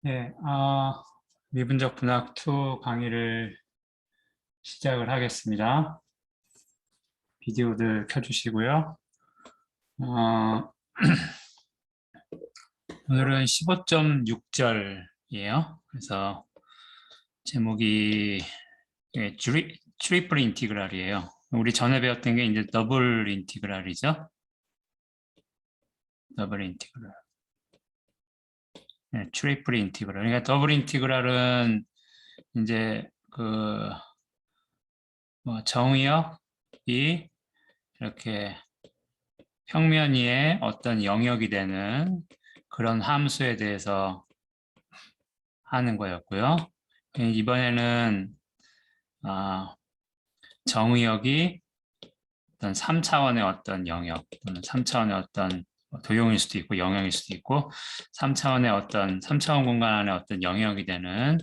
네, 미분적 분학 2 강의를 시작을 하겠습니다. 비디오들 켜주시고요. 어, 오늘은 15.6절이에요. 그래서 제목이 트리플 인티그랄이에요. 우리 전에 배웠던 게 이제 더블 인티그랄이죠. 더블 인티그랄. 네, 트리플 인티그랄. 그러니까 더블 인티그랄은 이제 정의역이 이렇게 평면 위에 어떤 영역이 되는 그런 함수에 대해서 하는 거였고요. 이번에는 정의역이 어떤 3차원의 어떤 영역 또는 3차원의 어떤 도형일 수도 있고 영역일 수도 있고 3차원의 어떤 3차원 공간 안에 어떤 영역이 되는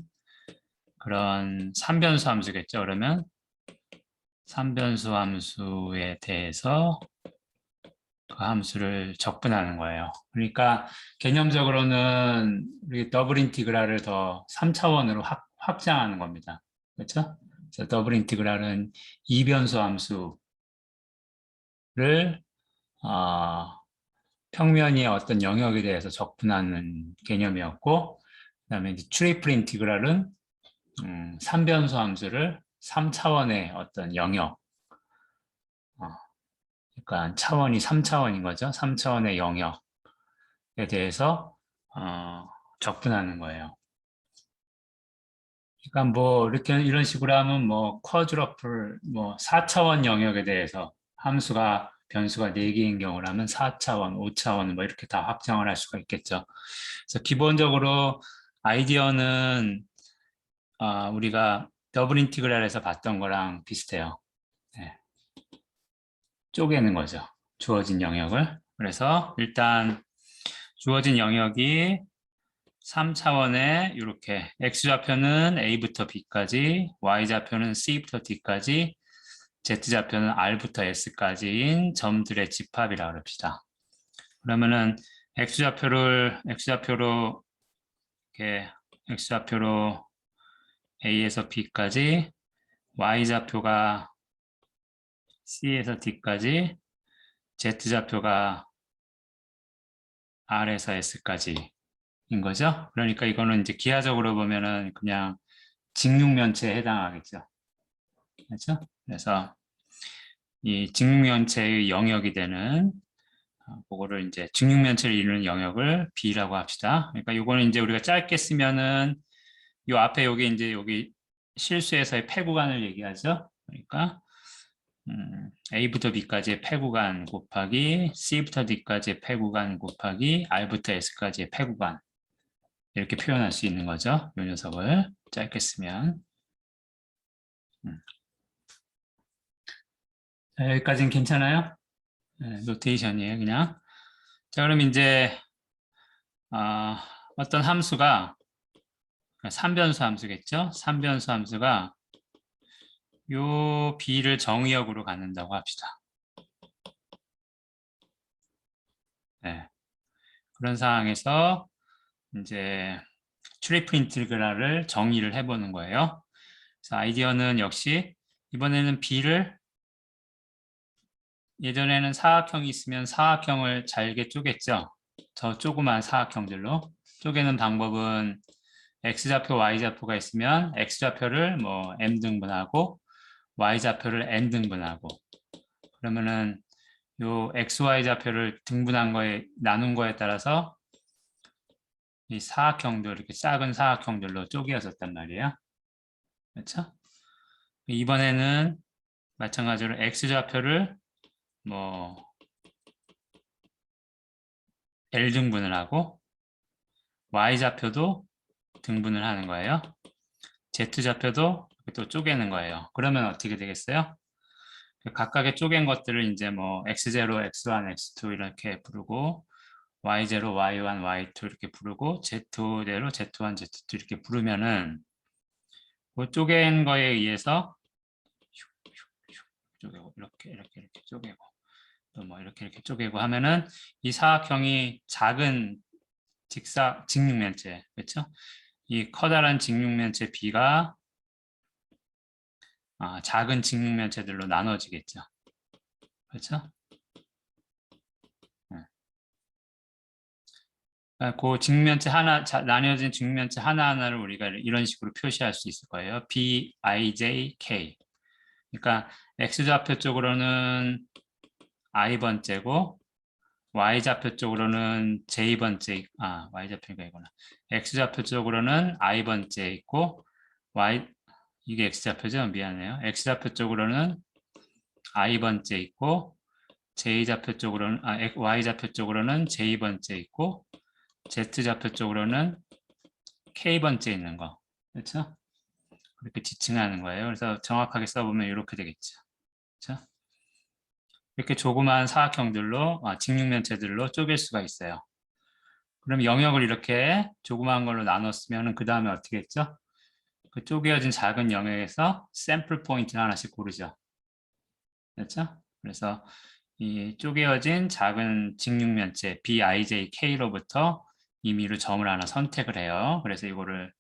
그런 삼변수 함수겠죠. 그러면 삼변수 함수에 대해서 그 함수를 적분하는 거예요. 그러니까 개념적으로는 우리 더블 인티그랄을 더 3차원으로 확장하는 겁니다. 그렇죠? 그래서 더블 인티그랄은 이변수 함수를 평면 위의 어떤 영역에 대해서 적분하는 개념이었고, 그다음에 이제 트리플 인티그랄은 3변수 함수를 3차원의 어떤 영역, 어, 그러니까 차원이 3차원인 거죠. 3차원의 영역에 대해서 접근하는 거예요. 그러니까 뭐 이렇게 이런 식으로 하면 뭐 쿼드러플 뭐 4차원 영역에 대해서 함수가 변수가 4개인 경우라면 4차원, 5차원 뭐 이렇게 다 확장을 할 수가 있겠죠. 그래서 기본적으로 아이디어는 우리가 더블 인티그랄에서 봤던 거랑 비슷해요. 네. 쪼개는 거죠. 주어진 영역을. 그래서 일단 주어진 영역이 3차원에 이렇게 x좌표는 a부터 b까지, y좌표는 c부터 d까지, z좌표는 r부터 s까지인 점들의 집합이라고 합시다. 그러면은 x좌표로 이렇게 x좌표로 a에서 b까지, y좌표가 c에서 d까지, z좌표가 r에서 s까지 인 거죠. 그러니까 이거는 이제 기하적으로 보면은 그냥 직육면체에 해당하겠죠. 그렇죠? 그래서 이 직육면체의 영역이 되는 그거를 이제 직육면체를 이루는 영역을 B라고 합시다. 그러니까 이거는 이제 우리가 짧게 쓰면은 이 앞에 여기 실수에서의 폐구간을 얘기하죠. 그러니까 A부터 B까지의 폐구간 곱하기 C부터 D까지의 폐구간 곱하기 R부터 S까지의 폐구간 이렇게 표현할 수 있는 거죠. 이 녀석을 짧게 쓰면. 자, 여기까지는 괜찮아요? 네, 노테이션이에요, 그냥. 자, 그럼 이제 어떤 함수가 3변수 함수겠죠? 3변수 함수가 요 b를 정의역으로 갖는다고 합시다. 네. 그런 상황에서 이제 트리플 인티그랄을 정의를 해보는 거예요. 그래서 아이디어는 역시 이번에는 b를 예전에는 사각형이 있으면 사각형을 잘게 쪼갰죠. 저 조그만 사각형들로 쪼개는 방법은 x좌표, y좌표가 있으면 x좌표를 뭐 m등분하고 y좌표를 n등분하고 그러면은 요 xy좌표를 등분한 거에 나눈 거에 따라서 이 사각형도 이렇게 작은 사각형들로 쪼개었었단 말이에요. 그렇죠? 이번에는 마찬가지로 x좌표를 뭐 L등분을 하고 y좌표도 등분을 하는 거예요. z좌표도 또 쪼개는 거예요. 그러면 어떻게 되겠어요? 각각의 쪼갠 것들을 이제 뭐 x0, x1, x2 이렇게 부르고 y0, y1, y2 이렇게 부르고 z0대로 z1, z2 이렇게 부르면은 그 쪼갠 거에 의해서 쪼개고 이렇게 쪼개고 또 뭐 이렇게 쪼개고 하면은 이 사각형이 작은 직육면체, 그렇죠? 이 커다란 직육면체 B가 작은 직육면체들로 나눠지겠죠. 그렇죠? 그 직면체 하나, 나뉘어진 직면체 하나하나를 우리가 이런 식으로 표시할 수 있을 거예요. B, I, J, K. 그러니까 X좌표 쪽으로는 I번째고 Y좌표 쪽으로는 J번째, Y좌표가 이거나. X좌표 쪽으로는 I번째 있고 이게 X좌표죠? 미안해요. X좌표 쪽으로는 I번째 있고 Y좌표 쪽으로는 J번째 있고 Z좌표 쪽으로는 K번째 있는 거. 그렇죠? 그렇게 지칭하는 거예요. 그래서 정확하게 써보면 이렇게 되겠죠. 그렇죠? 이렇게 조그마한 사각형들로, 직육면체들로 쪼갤 수가 있어요. 그럼 영역을 이렇게 조그마한 걸로 나눴으면 그 다음에 어떻게 했죠? 그 쪼개어진 작은 영역에서 샘플 포인트를 하나씩 고르죠. 그렇죠? 그래서 이 쪼개어진 작은 직육면체 BIJK로부터 임의로 점을 하나 선택을 해요. 그래서 이거를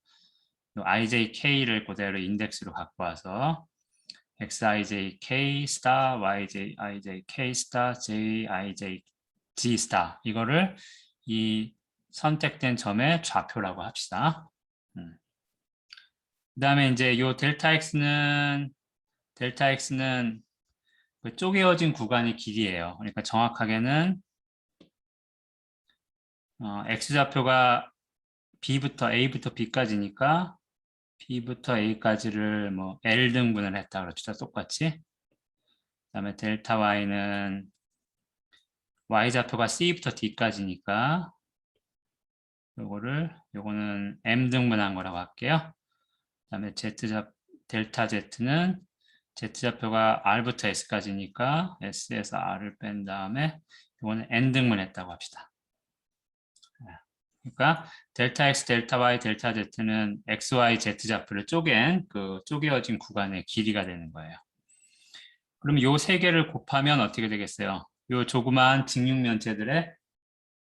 IJK를 그대로 인덱스로 갖고 와서 XIJK 스타, YJIJK 스타, JIJG 스타 이거를 이 선택된 점의 좌표라고 합시다. 그 다음에 이제 요 델타 X는 그 쪼개어진 구간의 길이에요. 그러니까 정확하게는 X좌표가 A부터 B까지니까 B부터 A까지를 뭐 L 등분을 했다 그럽시다. 똑같이. 그 다음에 델타 Y는 Y좌표가 C부터 D까지니까 요거는 M 등분한 거라고 할게요. 그 다음에 델타 Z는 Z좌표가 R부터 S까지니까 S에서 R을 뺀 다음에 요거는 N 등분했다고 합시다. 그러니까 델타 X, 델타 Y, 델타 Z는 X, Y, Z 좌표를 쪼갠 그 쪼개어진 구간의 길이가 되는 거예요. 그럼 요 세 개를 곱하면 어떻게 되겠어요? 요 조그마한 직육면체들의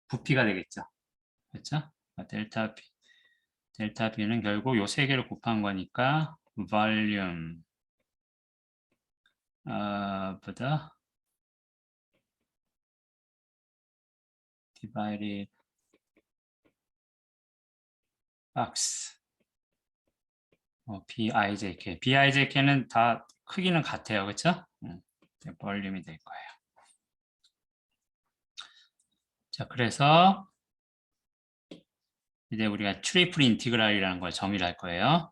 부피가 되겠죠. 그렇죠? 델타 B는 결국 요 세 개를 곱한 거니까 volume 보다 divided box BIJK. BIJK는 다 크기는 같아요. 그렇죠? 볼륨이 될 거예요. 자, 그래서 이제 우리가 트리플 인티그랄이라는 걸 정의를 할 거예요.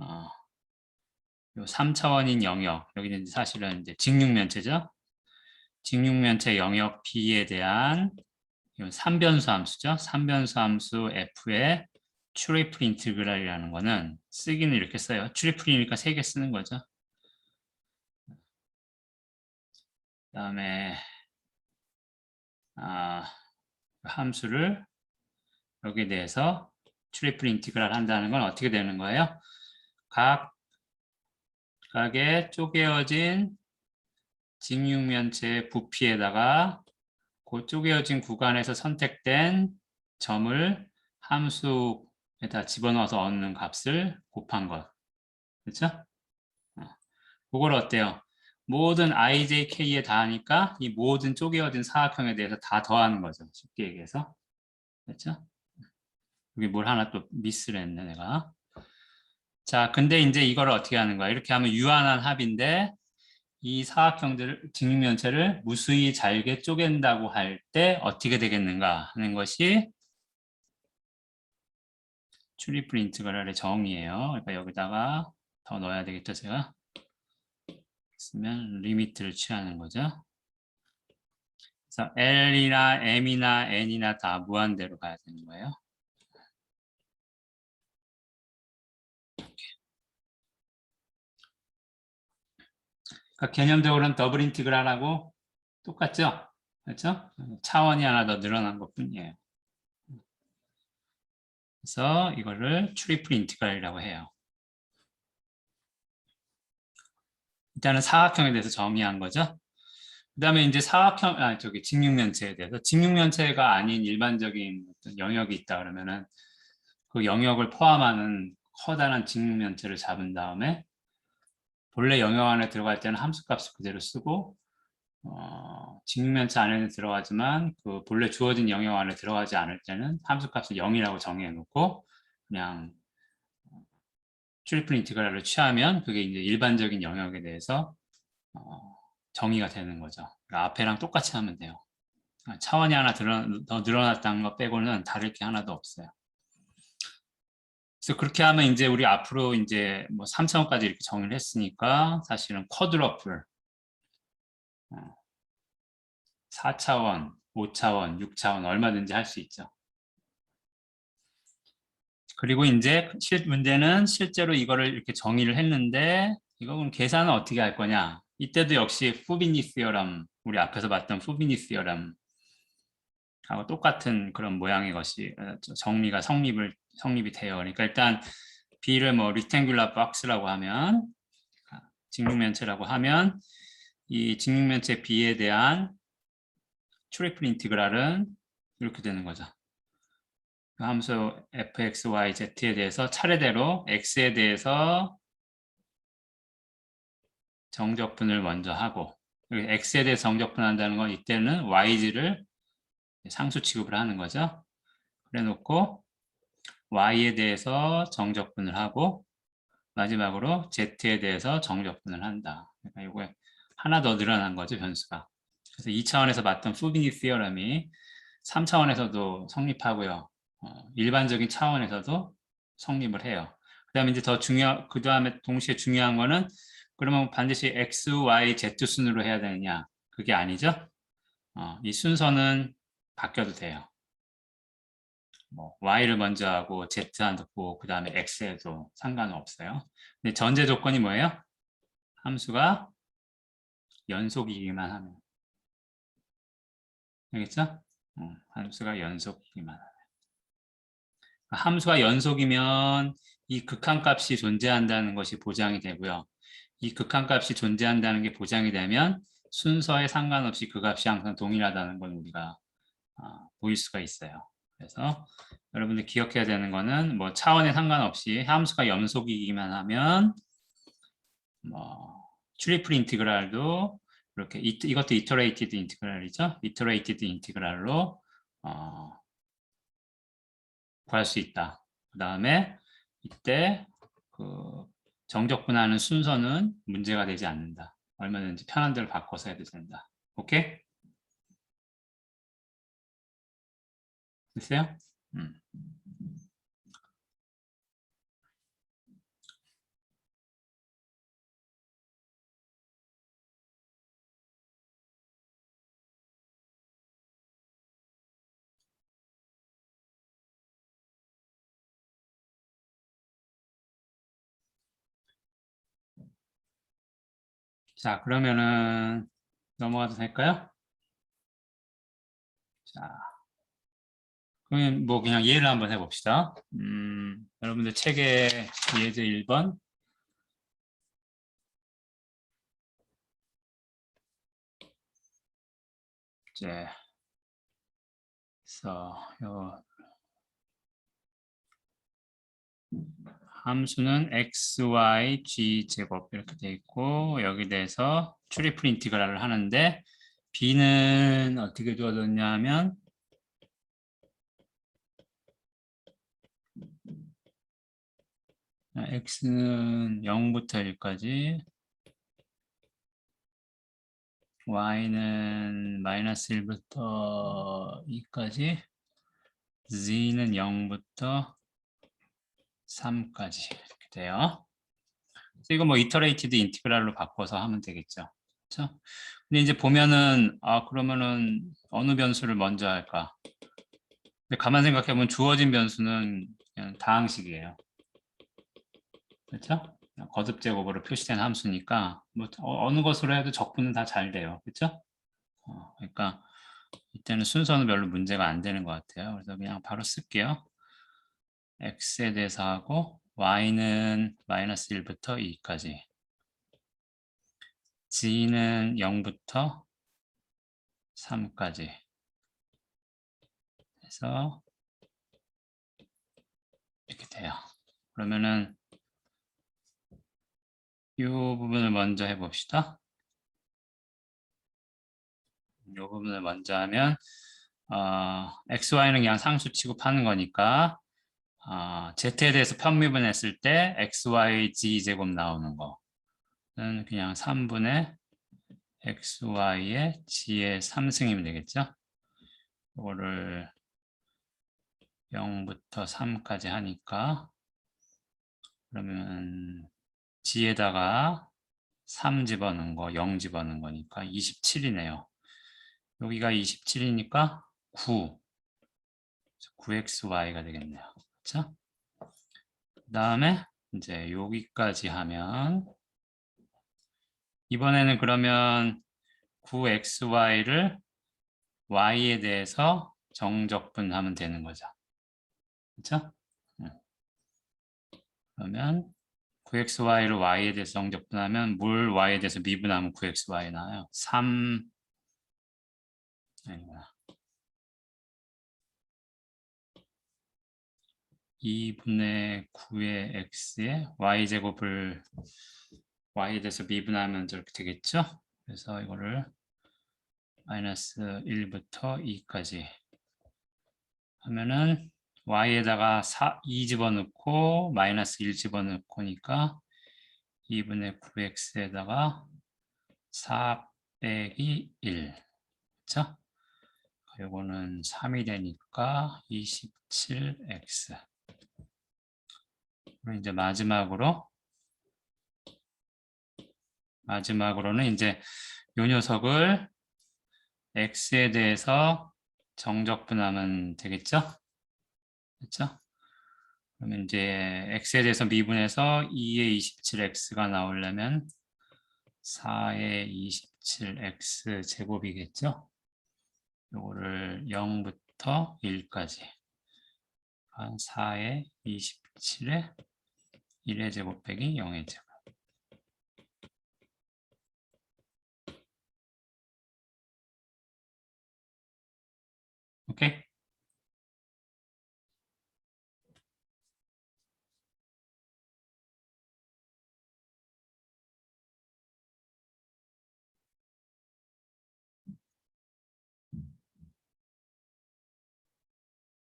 요 3차원인 영역, 여기는 사실은 이제 직육면체죠. 직육면체 영역 B에 대한 3변수 함수죠. 3변수 함수 F의 트리플 인티그랄이라는 거는 쓰기는 이렇게 써요. 트리플이니까 3개 쓰는 거죠. 그 다음에 함수를 여기에 대해서 트리플 인티그랄 한다는 건 어떻게 되는 거예요? 각각의 쪼개어진 직육면체의 부피에다가 그 쪼개어진 구간에서 선택된 점을 함수에다 집어넣어서 얻는 값을 곱한 것. 그렇죠? 그걸 어때요? 모든 IJK에 다 하니까 이 모든 쪼개어진 사각형에 대해서 다 더하는 거죠. 쉽게 얘기해서. 그렇죠? 여기 뭘 하나 또 미스를 했네, 내가. 자, 근데 이제 이걸 어떻게 하는 거야? 이렇게 하면 유한한 합인데 이 사각형들을 직육면체를 무수히 잘게 쪼갠다고 할 때 어떻게 되겠는가 하는 것이 트리플 인티그랄의 정의예요. 그러니까 여기다가 더 넣어야 되겠죠, 제가. 쓰면 리미트를 취하는 거죠. 그래서 L이나 M이나 N이나 다 무한대로 가야 되는 거예요. 그러니까 개념적으로는 더블 인티그랄하고 똑같죠? 그렇죠? 차원이 하나 더 늘어난 것 뿐이에요. 그래서 이거를 트리플 인티그랄이라고 해요. 일단은 사각형에 대해서 정의한 거죠. 그 다음에 이제 직육면체에 대해서 직육면체가 아닌 일반적인 무슨 영역이 있다 그러면은 그 영역을 포함하는 커다란 직육면체를 잡은 다음에 본래 영역 안에 들어갈 때는 함수값을 그대로 쓰고 직육면체 안에는 들어가지만 그 본래 주어진 영역 안에 들어가지 않을 때는 함수값을 0이라고 정해 놓고 그냥 트리플 인티그랄을 취하면 그게 이제 일반적인 영역에 대해서 정의가 되는 거죠. 그러니까 앞에랑 똑같이 하면 돼요. 차원이 하나 더 늘어났다는 것 빼고는 다를 게 하나도 없어요. 그래서 그렇게 하면 이제 우리 앞으로 이제 뭐 3차원까지 이렇게 정의를 했으니까 사실은 쿼드러플 4차원, 5차원, 6차원 얼마든지 할 수 있죠. 그리고 이제 문제는 실제로 이거를 이렇게 정의를 했는데 이거 그럼 계산은 어떻게 할 거냐? 이때도 역시 푸비니 시어럼, 우리 앞에서 봤던 푸비니 시어럼 하고 똑같은 그런 모양의 것이 정리가 성립이 돼요. 그러니까 일단 B를 뭐 rectangular box라고 하면 직육면체라고 하면 이 직육면체 B에 대한 트리플 인티그랄은 이렇게 되는 거죠. 그 함수 fx, y, z에 대해서 차례대로 x에 대해서 정적분을 먼저 하고 x에 대해서 정적분한다는 건 이때는 yz를 상수 취급을 하는 거죠. 그래 놓고 y에 대해서 정적분을 하고 마지막으로 z에 대해서 정적분을 한다. 그러니까 이거에 하나 더 늘어난 거죠, 변수가. 그래서 2차원에서 봤던 푸비니 시어럼이 3차원에서도 성립하고요. 일반적인 차원에서도 성립을 해요. 그 다음에 이제 그 다음에 동시에 중요한 거는 그러면 반드시 x, y, z 순으로 해야 되느냐? 그게 아니죠. 이 순서는 바뀌어도 돼요. 뭐 y를 먼저 하고 z하고 그 다음에 x에도 상관은 없어요. 근데 전제 조건이 뭐예요? 함수가 연속이기만 하면. 알겠죠? 함수가 연속이기만 하면. 함수가 연속이면 이 극한값이 존재한다는 것이 보장이 되고요. 이 극한값이 존재한다는 게 보장이 되면 순서에 상관없이 그 값이 항상 동일하다는 걸 우리가 보일 수가 있어요. 그래서 여러분들 기억해야 되는 거는 뭐 차원에 상관없이 함수가 연속이기만 하면 뭐 트리플 인티그랄도 이렇게 이것도 이터레이티드 인티그랄이죠. 이터레이티드 인티그랄로 구할 수 있다. 그 다음에 이때 그 정적분하는 순서는 문제가 되지 않는다. 얼마든지 편한 대로 바꿔서 해도 된다. 오케이? 됐어요? 자, 그러면은 넘어가도 될까요? 자, 그러면 뭐 그냥 예를 한번 해봅시다. 여러분들 책에 예제 1번 이제 그래서 함수는 x, y, g 제곱 이렇게 돼 있고 여기 대해서 트리플 인티그랄을 하는데 b는 어떻게 주어졌냐면 x는 0부터 1까지 y는 마이너스 1부터 2까지 z는 0부터 3까지 이렇게 돼요. 이거 뭐 이터레이티드 인티그랄로 바꿔서 하면 되겠죠. 그렇죠? 근데 이제 보면은 그러면은 어느 변수를 먼저 할까? 근데 가만 생각해보면 주어진 변수는 그냥 다항식이에요. 그렇죠? 거듭 제곱으로 표시된 함수니까 뭐 어느 것으로 해도 적분은 다 잘 돼요. 그렇죠? 그러니까 이때는 순서는 별로 문제가 안 되는 것 같아요. 그래서 그냥 바로 쓸게요. x에 대해서 하고 y는 마이너스 1부터 2까지 g는 0부터 3까지 해서 돼요. 그러면은 이 부분을 먼저 해봅시다. 이 부분을 먼저 하면 XY는 그냥 상수 취급하는 거니까 Z에 대해서 편미분했을 때 XY G제곱 나오는 거는 그냥 3분의 XY의 G의 3승이면 되겠죠? 이거를 0부터 3까지 하니까 그러면 G에다가 3 집어넣은 거, 0 집어넣은 거니까 27이네요. 여기가 27이니까 9xy가 되겠네요. 그렇죠? 그 다음에 이제 여기까지 하면 이번에는 그러면 9xy를 y에 대해서 정적분하면 되는 거죠. 그렇죠? 그러면 9xy를 y에 대해서 정적분하면 물 y에 대해서 미분하면 9xy 나와요. 3 아니구나. 2분의 9의 x에 y제곱을 y에 대해서 미분하면 저렇게 되겠죠? 그래서 이거를 마이너스 1부터 2까지 하면은 y에다가 2 집어넣고 마이너스 1 집어넣고니까 2분의 9x에다가 4 빼기 1 그렇죠? 이거는 3이 되니까 27x 그리고 이제 마지막으로는 이제 요 녀석을 x에 대해서 정적분하면 되겠죠? 그렇죠? 그러면 이제 x에 대해서 미분해서 2의 27x가 나오려면 4의 27x 제곱이겠죠? 요거를 0부터 1까지 4의 27에 1의 제곱 빼기 0의 제곱 오케이?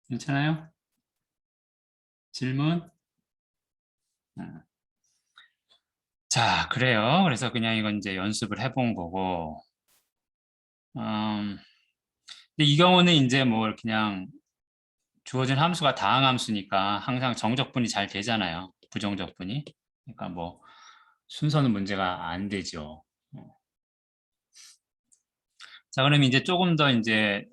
괜찮아요? 질문? 자, 그래요. 그래서 그냥 이건 이제 연습을 해본 거고, 근데 이 경우는 이제 뭐 그냥 주어진 함수가 다항함수니까 항상 정적분이 잘 되잖아요. 부정적분이. 그러니까 뭐 순서는 문제가 안 되죠. 자, 그럼 이제 조금 더 이제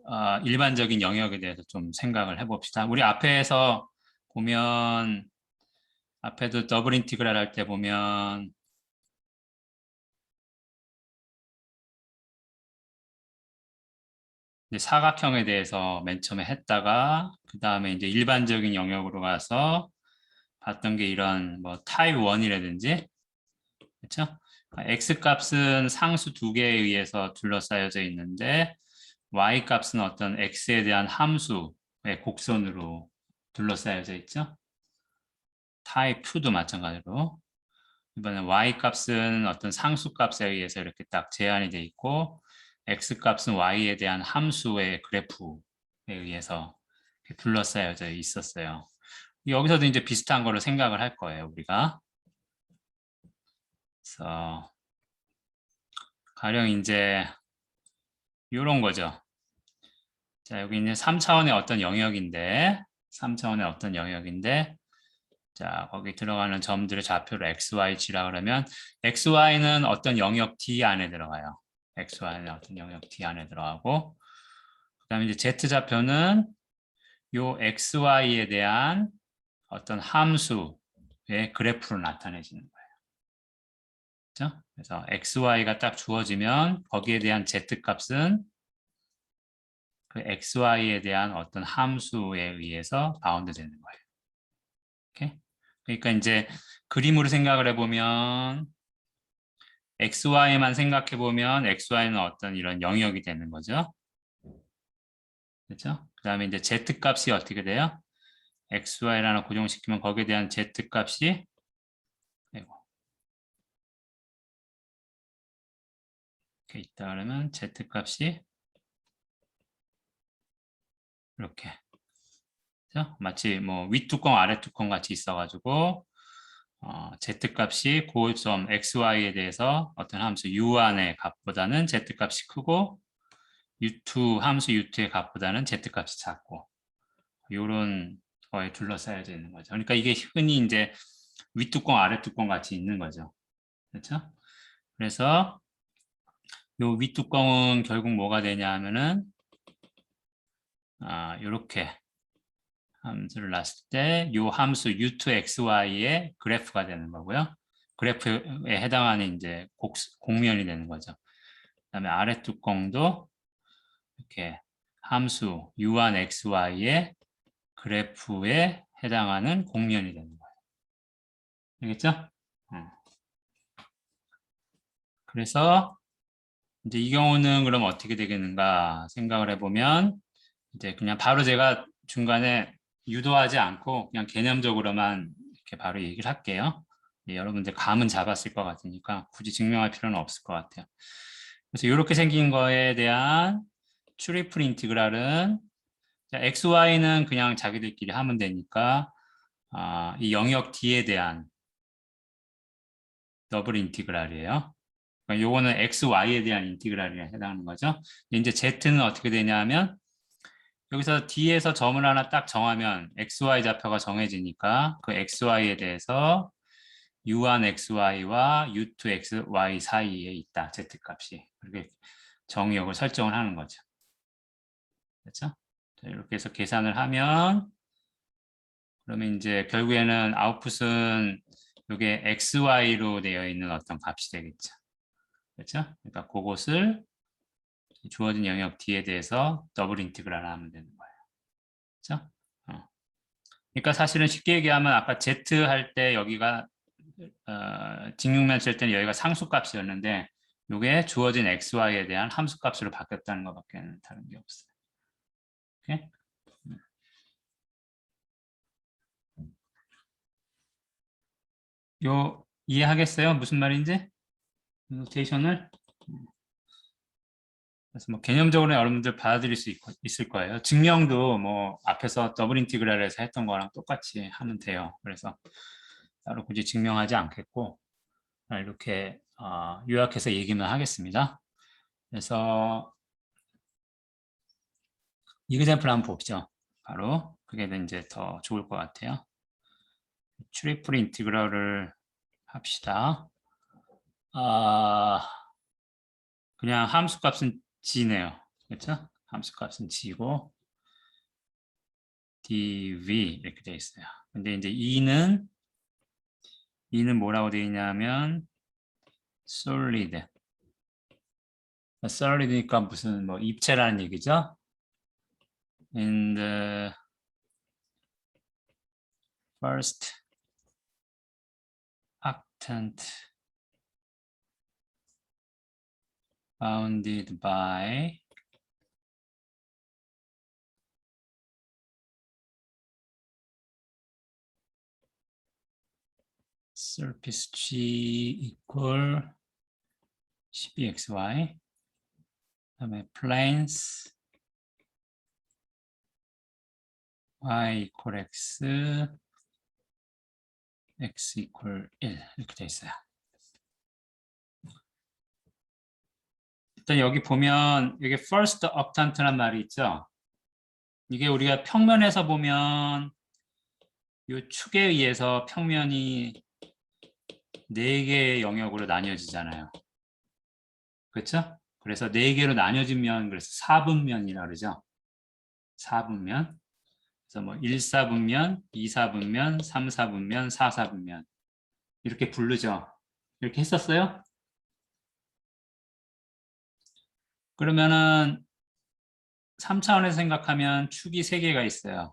일반적인 영역에 대해서 좀 생각을 해봅시다. 우리 앞에서 보면 앞에도 더블 인티그랄 할 때 보면 이제 사각형에 대해서 맨 처음에 했다가 그 다음에 이제 일반적인 영역으로 가서 봤던 게 이런 뭐 타입 1이라든지 그렇죠? x 값은 상수 두 개에 의해서 둘러싸여져 있는데 y 값은 어떤 x에 대한 함수의 곡선으로 둘러싸여져 있죠. 타입 2도 마찬가지로 이번에 y 값은 어떤 상수 값에 의해서 이렇게 딱 제한이 돼 있고 x 값은 y에 대한 함수의 그래프에 의해서 둘러싸여져 있었어요. 여기서도 이제 비슷한 거를 생각을 할 거예요, 우리가. 그래서 가령 이제 이런 거죠. 자, 여기 있는 3차원의 어떤 영역인데 3차원의 어떤 영역인데 자, 거기 들어가는 점들의 좌표를 XYG라 그러면 XY는 어떤 영역 D 안에 들어가요. XY는 어떤 영역 D 안에 들어가고 그 다음에 이제 Z좌표는 요 XY에 대한 어떤 함수의 그래프로 나타내지는 거예요. 그렇죠? 그래서 XY가 딱 주어지면 거기에 대한 Z값은 그 XY에 대한 어떤 함수에 의해서 바운드 되는 거예요. 오케이? 그러니까 이제 그림으로 생각을 해보면 XY만 생각해 보면 XY는 어떤 이런 영역이 되는 거죠. 그렇죠? 그 다음에 이제 Z 값이 어떻게 돼요? xy라는 고정시키면 거기에 대한 z 값이 이렇게 있다 그러면 z 값이 이렇게 마치 뭐 윗뚜껑 아랫뚜껑 같이 있어가지고 z 값이 고점 xy에 대해서 어떤 함수 u1의 값보다는 z 값이 크고 u2 함수 u2의 값보다는 z 값이 작고 이런 거에 둘러싸여져 있는 거죠. 그러니까 이게 흔히 이제 윗뚜껑 아랫뚜껑 같이 있는 거죠. 그렇죠? 그래서 요 윗뚜껑은 결국 뭐가 되냐 하면은 이렇게 함수를 놨을 때 요 함수 u2xy의 그래프가 되는 거고요. 그래프에 해당하는 이제 곡면이 되는 거죠. 그다음에 아래 뚜껑도 이렇게 함수 u1xy의 그래프에 해당하는 곡면이 되는 거예요. 알겠죠? 그래서 이제 이 경우는 그럼 어떻게 되겠는가 생각을 해보면 이제 그냥 바로 제가 중간에 유도하지 않고 그냥 개념적으로만 이렇게 바로 얘기를 할게요. 여러분들 감은 잡았을 것 같으니까 굳이 증명할 필요는 없을 것 같아요. 그래서 이렇게 생긴 거에 대한 트리플 인티그랄은 xy는 그냥 자기들끼리 하면 되니까 이 영역 D에 대한 더블 인티그랄이에요. 그러니까 요거는 xy에 대한 인티그랄에 해당하는 거죠. 이제 z는 어떻게 되냐면 여기서 D에서 점을 하나 딱 정하면 XY 좌표가 정해지니까 그 XY에 대해서 U1XY와 U2XY 사이에 있다. Z값이. 그렇게 정의역을 설정을 하는 거죠. 그렇죠? 자, 이렇게 해서 계산을 하면 그러면 이제 결국에는 아웃풋은 이게 XY로 되어 있는 어떤 값이 되겠죠. 그렇죠? 그러니까 그것을 주어진 영역 D에 대해서 더블 인티그랄 하면 되는 거예요. 그렇죠? 그러니까 사실은 쉽게 얘기하면 아까 Z 할 때 여기가 직육면 쓸 때는 여기가 상수값이었는데 이게 주어진 XY에 대한 함수값으로 바뀌었다는 것밖에 다른 게 없어요. 오케이? 이해하겠어요? 무슨 말인지? 노테이션을? 그래서 뭐 개념적으로 여러분들 받아들일 수 있을 거예요. 증명도 뭐 앞에서 더블 인티그랄에서 했던 거랑 똑같이 하면 돼요. 그래서 따로 굳이 증명하지 않겠고 이렇게 요약해서 얘기만 하겠습니다. 그래서 이그샘플 한번 봅시죠. 바로 그게 이제 더 좋을 것 같아요. 트리플 인티그럴을 합시다. 그냥 함수값은 g네요. 그렇죠? 함수값은 g고 dv 이렇게 되어 있어요. 근데 이제 e는 뭐라고 되어 있냐면 solid. solid니까 무슨 뭐 입체라는 얘기죠. In the first octant bounded by surface G equal 12xy 그다음에 planes y equal x x equal 1 이렇게 돼 있어요. 일단 여기 보면 이게 first octant란 말이 있죠. 이게 우리가 평면에서 보면 이 축에 의해서 평면이 4개의 영역으로 나뉘어지잖아요. 그렇죠? 그래서 4개로 나뉘어지면 그래서 4분면이라고 그러죠. 4분면. 그래서 뭐 1사분면, 2사분면, 3사분면, 4사분면 이렇게 부르죠. 이렇게 했었어요? 그러면은 3차원에서 생각하면 축이 3개가 있어요.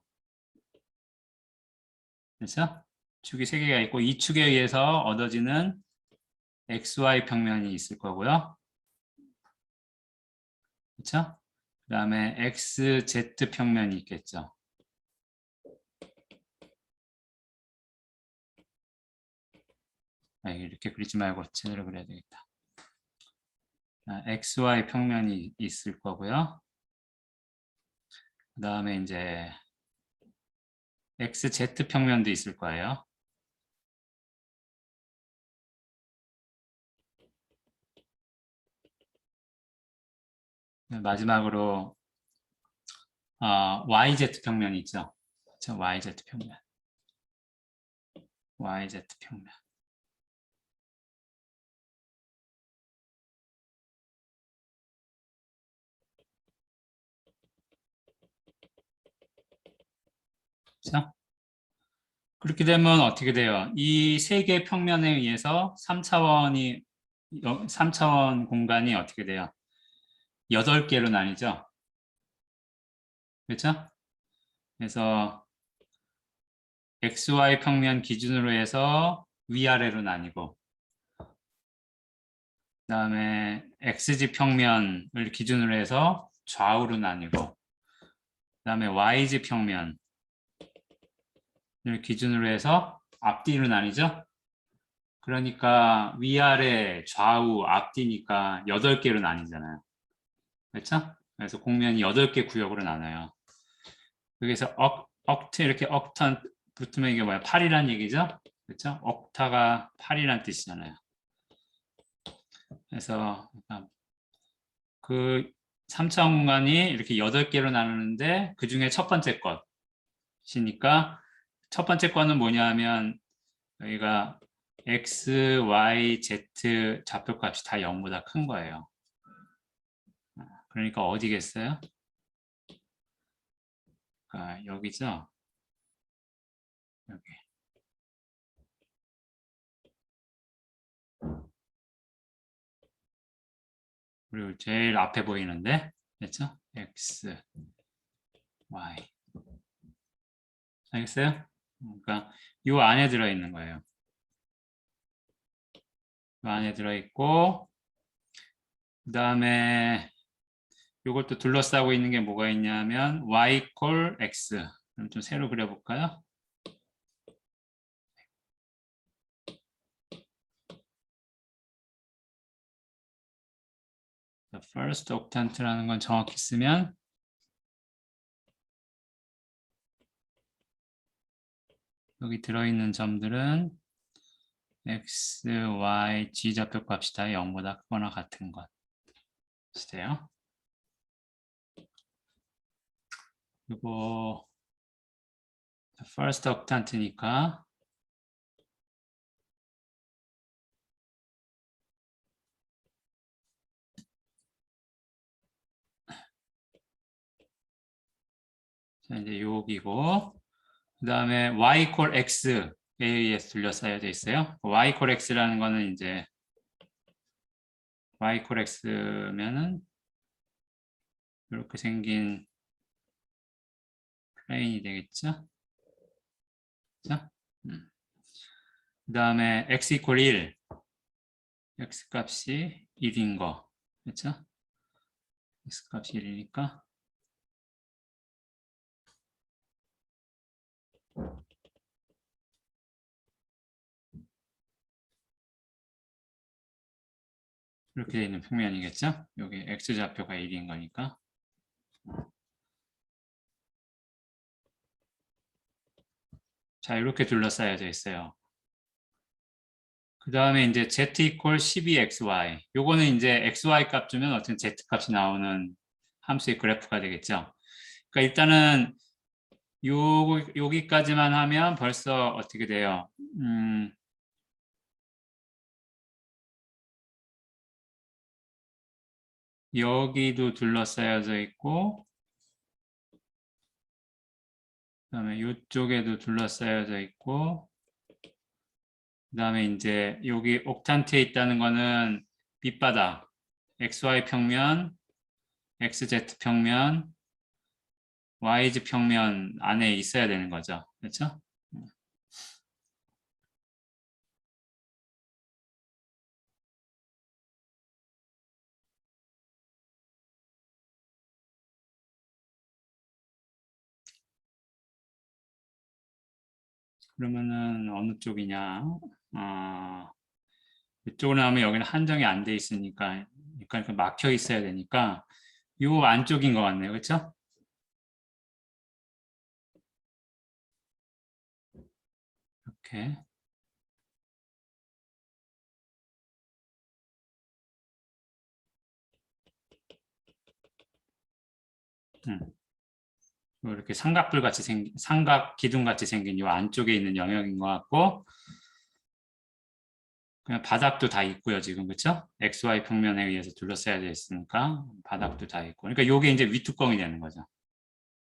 그렇죠? 축이 3개가 있고 이 축에 의해서 얻어지는 XY 평면이 있을 거고요. 그렇죠? 그 다음에 XZ 평면이 있겠죠. 이렇게 그리지 말고 제대로 그려야 되겠다. XY 평면이 있을 거고요. 그 다음에 이제 XZ 평면도 있을 거예요. 마지막으로 YZ 평면이 있죠. 그렇죠? YZ 평면. YZ 평면. 그렇죠? 그렇게 되면 어떻게 돼요? 이 세 개의 평면에 의해서 3차원 공간이 어떻게 돼요? 8개로 나뉘죠? 그렇죠? 그래서 XY 평면 기준으로 해서 위아래로 나뉘고 그다음에 XZ 평면을 기준으로 해서 좌우로 나뉘고 그다음에 YZ 평면을 기준으로 해서 앞뒤로 나뉘죠? 그러니까 위아래 좌우 앞뒤니까 8개로 나뉘잖아요. 그렇죠? 그래서 공면이 8개 구역으로 나눠요. 여기서 억트 이렇게 억탄 붙으면 이게 뭐야? 8이란 얘기죠? 그렇죠? 억타가 8이란 뜻이잖아요. 그래서 그 3차원 공간이 이렇게 8개로 나누는데 그 중에 첫 번째 것이니까 첫 번째 거는 뭐냐 하면 여기가 x, y, z 좌표값이 다 0보다 큰 거예요. 그러니까 어디겠어요? 여기죠? 여기. 그리고 제일 앞에 보이는데, 됐죠? x, y. 알겠어요? 그러니까 이 안에 들어있는 거예요. 이 안에 들어있고, 그 다음에 이걸 또 둘러싸고 있는 게 뭐가 있냐면 y 콜 x. 그럼 좀 새로 그려볼까요? first octant라는 건 정확히 쓰면 여기 들어있는 점들은 x, y, g 좌표값이 다 0보다 크거나 같은 것이돼요. 그리고 first octant니까 자, 이제 여기고 그 다음에 y 콜 x에 의해서 둘러싸여져 있어요. y 콜 x라는 거는 이제 y 콜 x면은 이렇게 생긴 플레인이 되겠죠? 그렇죠? 그 다음에 x 이퀄 1 x 값이 1인 거 그렇죠? x 값이 1이니까 이렇게 되어 있는 평면이겠죠? 여기 x 좌표가 1인 거니까 자 이렇게 둘러싸여져 있어요. 그 다음에 이제 z 이퀄 12xy 요거는 이제 xy 값 주면 어떤 z 값이 나오는 함수의 그래프가 되겠죠. 그러니까 일단은 여기까지만 하면 벌써 어떻게 돼요? 여기도 둘러싸여져 있고 그다음에 이쪽에도 둘러싸여져 있고 그다음에 이제 여기 옥탄트에 있다는 거는 밑바닥 XY 평면, XZ 평면, YZ 평면 안에 있어야 되는 거죠. 그렇죠? 그러면은 어느 쪽이냐? 이쪽으로 나오면 여기는 한정이 안 돼 있으니까, 그러니까 막혀 있어야 되니까 요 안쪽인 것 같네요. 그렇죠? 이렇게. 음. 이렇게 삼각불 같이 생긴, 삼각 기둥 같이 생긴 요 안쪽에 있는 영역인 것 같고, 그냥 바닥도 다 있고요, 지금. 그렇죠? XY 평면에 의해서 둘러싸여 있으니까 바닥도 다 있고. 그러니까 요게 이제 위뚜껑이 되는 거죠.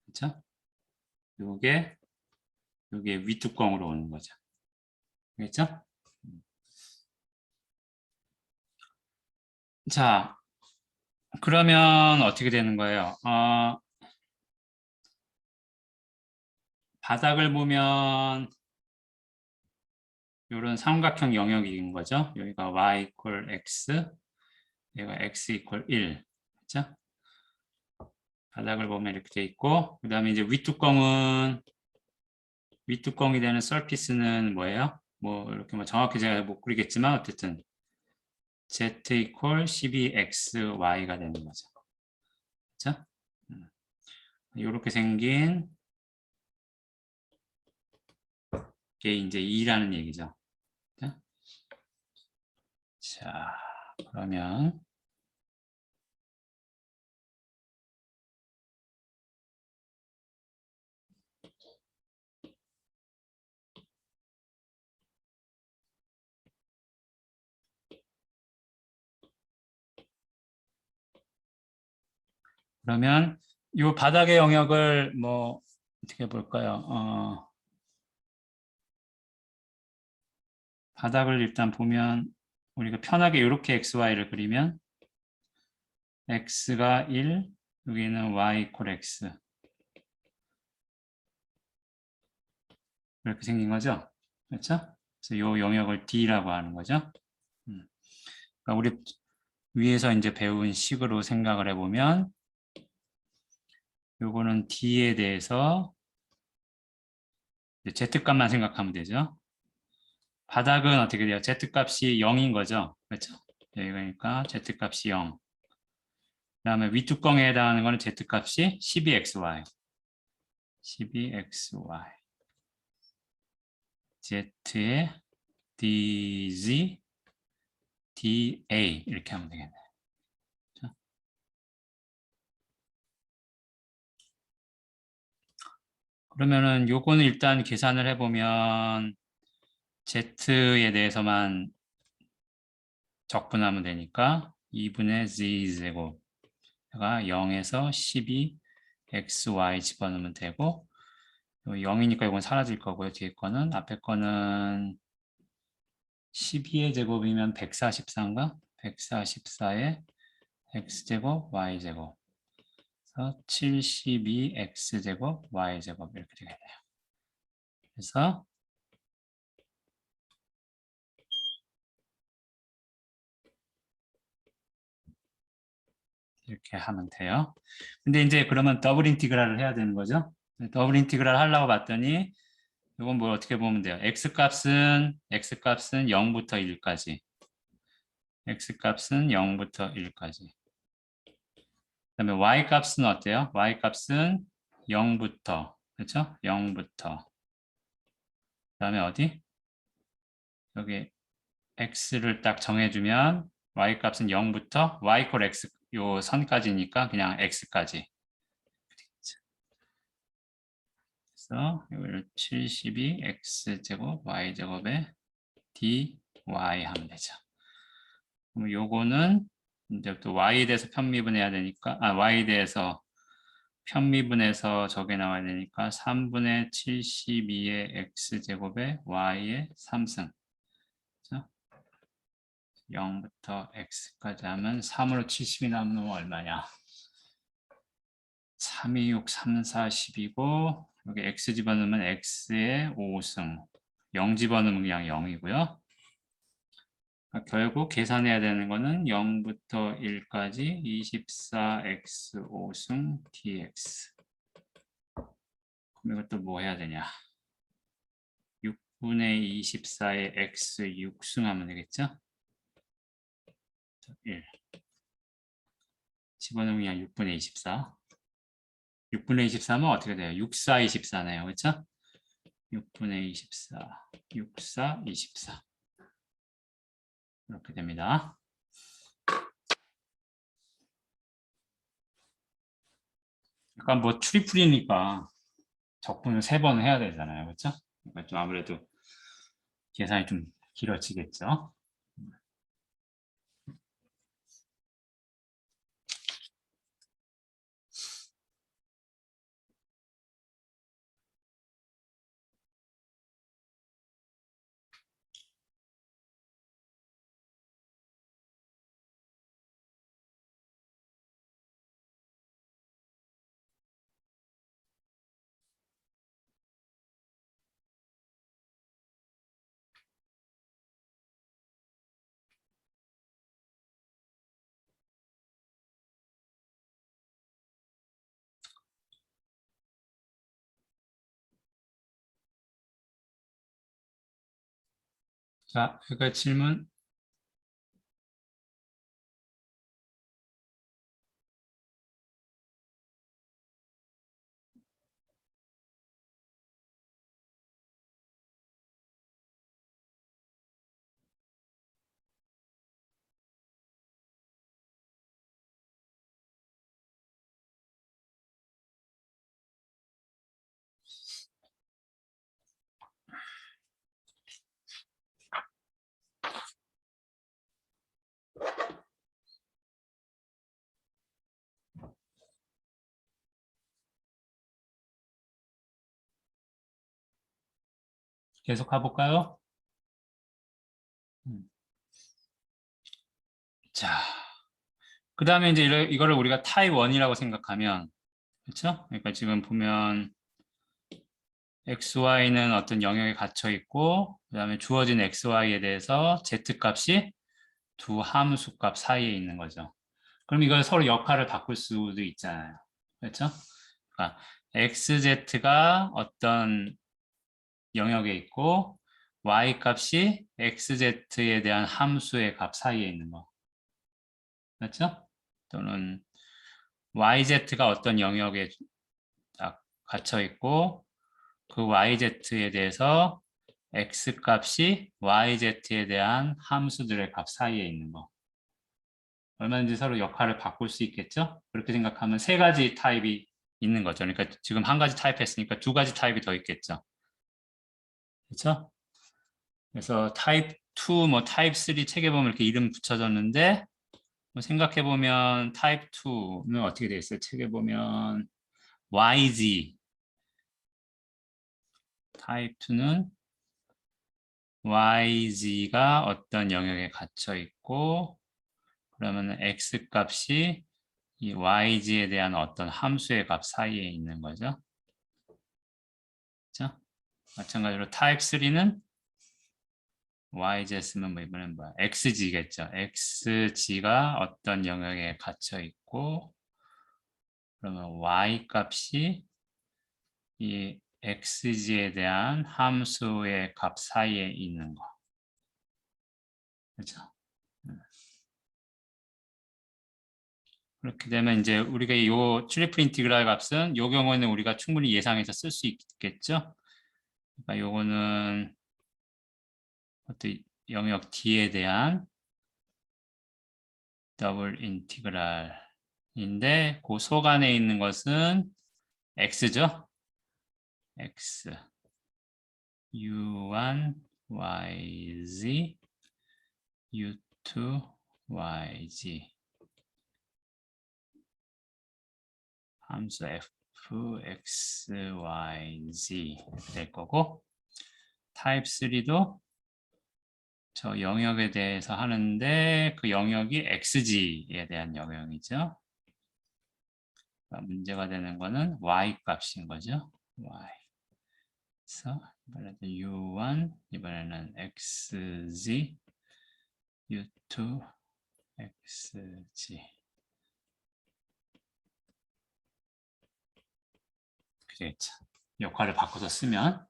그렇죠? 요게 위뚜껑으로 오는 거죠. 그렇죠? 자, 그러면 어떻게 되는 거예요? 바닥을 보면 이런 삼각형 영역인 거죠. 여기가 y equal x, 여기가 x equal 1. 그렇죠? 바닥을 보면 이렇게 돼 있고, 그 다음에 이제 윗뚜껑이 되는 서피스는 뭐예요? 뭐 이렇게 뭐 정확히 제가 못 그리겠지만 어쨌든 z equal 12xy가 되는 거죠. 그렇죠? 이렇게 생긴 게 이제 2라는 얘기죠. 그렇죠? 자, 그러면 이 바닥의 영역을 뭐 어떻게 볼까요? 바닥을 일단 보면 우리가 편하게 이렇게 xy를 그리면 x가 1, 여기는 y equal x 이렇게 생긴 거죠. 그렇죠? 그래서 이 영역을 D라고 하는 거죠. 그러니까 우리 위에서 이제 배운 식으로 생각을 해보면 요거는 D에 대해서 Z값만 생각하면 되죠. 바닥은 어떻게 돼요? Z값이 0인 거죠. 그렇죠? 그러니까 Z값이 0. 그 다음에 윗뚜껑에 해당하는 거는 Z값이 12xy. 12xy. Z에 DZ, DA 이렇게 하면 되겠네요. 그렇죠? 그러면은 요거는 일단 계산을 해보면 Z에 대해서만 적분하면 되니까 2분의 Z제곱가 0에서 12 XY 집어넣으면 되고 0이니까 이건 사라질 거고요. 뒤에 거는 앞에 거는 12의 제곱이면 144인가? 144에 X제곱 Y제곱 그래서 72X제곱 Y제곱 이렇게 되겠네요. 그래서 이렇게 하면 돼요. 근데 이제 그러면 더블 인티그랄을 해야 되는 거죠. 더블 인티그랄 하려고 봤더니 이건 뭐 어떻게 보면 돼요. x값은 0부터 1까지. x값은 0부터 1까지. 그다음에 y값은 어때요? y값은 0부터 그렇죠? 0부터 그다음에 어디? 여기 x를 딱 정해주면 y값은 0부터 y 콜 x 요 선까지니까 그냥 x까지. 그래서 이걸 72 x제곱 y제곱에 dy 하면 되죠. 그럼 요거는 이제 또 y에 대해서 편미분해야 되니까 y에 대해서 편미분해서 저게 나와야 되니까 3분의 72의 x제곱에 y의 3승. 그렇죠? 0부터 x까지 하면 3으로 70이 남으면 얼마냐? 3, 2, 6, 3, 4, 10이고 여기 x 집어넣으면 x의 5승 0 집어넣으면 그냥 0이고요. 그러니까 결국 계산해야 되는 거는 0부터 1까지 24x 5승 dx 그럼 이것도 뭐 해야 되냐? 6분의 24의 x 6승 하면 되겠죠? 1 집어넣으면 그냥 6분의 24. 6분의 23은 어떻게 돼요? 6, 4, 24네요. 그렇죠? 6분의 24, 6, 4, 24. 이렇게 됩니다. 약간 뭐 트리플이니까 적분을 3번 해야 되잖아요. 그렇죠? 그러니까 좀 아무래도 계산이 좀 길어지겠죠. 자, 여기까지 질문. 계속 가볼까요? 자, 그 다음에 이제 이거를 우리가 타입 1이라고 생각하면, 그렇죠? 그러니까 지금 보면 XY는 어떤 영역에 갇혀 있고, 그 다음에 주어진 XY에 대해서 Z 값이 두 함수 값 사이에 있는 거죠. 그럼 이걸 서로 역할을 바꿀 수도 있잖아요. 그렇죠? 그러니까 XZ가 어떤 영역에 있고, Y 값이 XZ에 대한 함수의 값 사이에 있는 거. 그렇죠? 또는 YZ가 어떤 영역에 딱 갇혀 있고 그 YZ에 대해서 X 값이 YZ에 대한 함수들의 값 사이에 있는 거. 얼마든지 서로 역할을 바꿀 수 있겠죠? 그렇게 생각하면 3가지 타입이 있는 거죠. 그러니까 지금 1가지 타입 했으니까 2가지 타입이 더 있겠죠. 그렇죠? 그래서 타입 2, 뭐 타입 3 책에 보면 이렇게 이름 붙여졌는데 뭐 생각해 보면 타입 2는 어떻게 돼 있어요? 책에 보면 YZ 타입 2는 YZ가 어떤 영역에 갇혀 있고 그러면 X 값이 이 YZ에 대한 어떤 함수의 값 사이에 있는 거죠. 그렇죠? 마찬가지로 타입 3는 YZ 쓰면 뭐 이번엔 뭐야? XG겠죠. XG가 어떤 영역에 갇혀 있고 그러면 Y 값이 이 XG에 대한 함수의 값 사이에 있는 거. 그렇죠? 그렇게 되면 이제 우리가 이 트리플 인티그랄 값은 이 경우에는 우리가 충분히 예상해서 쓸 수 있겠죠? 그러니까 요거는 어떤 영역 D에 대한 더블 인티그랄인데 그 속 안에 있는 것은 X죠? X U1 YZ U2 YG 함수 f, x, y, z 될 거고 타입 3도 저 영역에 대해서 하는데 그 영역이 xg에 대한 영역이죠. 그러니까 문제가 되는 거는 y 값인 거죠. y. 그래서 이번에는 u1, 이번에는 xz, u2, xg. 그렇죠. 역할을 바꿔서 쓰면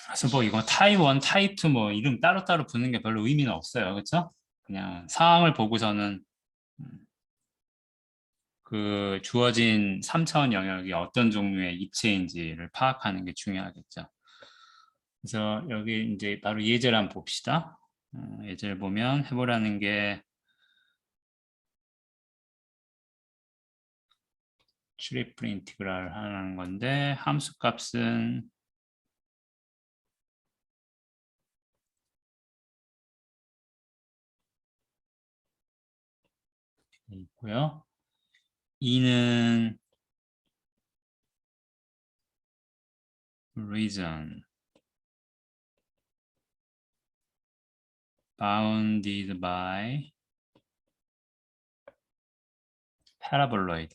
그래서 뭐 이거 타입 1, 타입 2 뭐 이름 따로따로 붙는 게 별로 의미는 없어요. 그렇죠? 그냥 상황을 보고서는 그 주어진 3차원 영역이 어떤 종류의 입체인지를 파악하는 게 중요하겠죠. 그래서 여기 이제 바로 예제를 한번 봅시다. 예제를 보면 해보라는 게 트리플 인티그랄 하는 건데 함수 값은 있고요. 2는 reason bounded by paraboloid.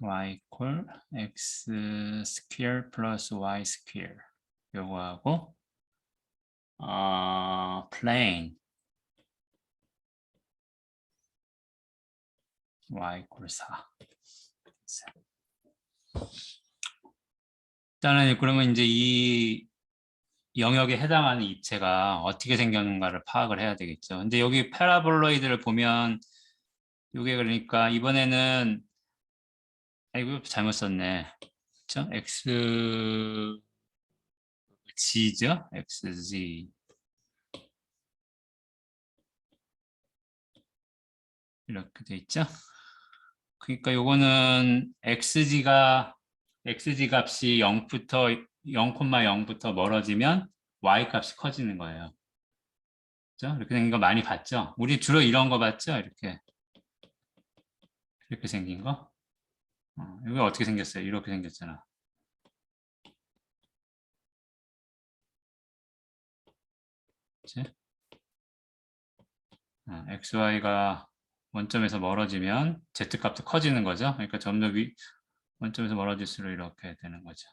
y equal x square plus y square 요거하고 plane y equal 4. 일단은 그러면 이제 이 영역에 해당하는 입체가 어떻게 생겼는가를 파악을 해야 되겠죠. 근데 여기 파라볼로이드를 보면 이게 그러니까 이번에는 아이고 잘못 썼네. 그렇죠? xg죠? xg 이렇게 돼 있죠. 그러니까 요거는 xg 값이 0부터 0,0부터 멀어지면 y 값이 커지는 거예요. 그죠? 이렇게 생긴 거 많이 봤죠? 우리 주로 이런 거 봤죠? 이렇게 생긴 거. 이게 어떻게 생겼어요? 이렇게 생겼잖아. 그치? xy가 원점에서 멀어지면 z값도 커지는 거죠. 그러니까 점점 원점에서 멀어질수록 이렇게 되는 거죠.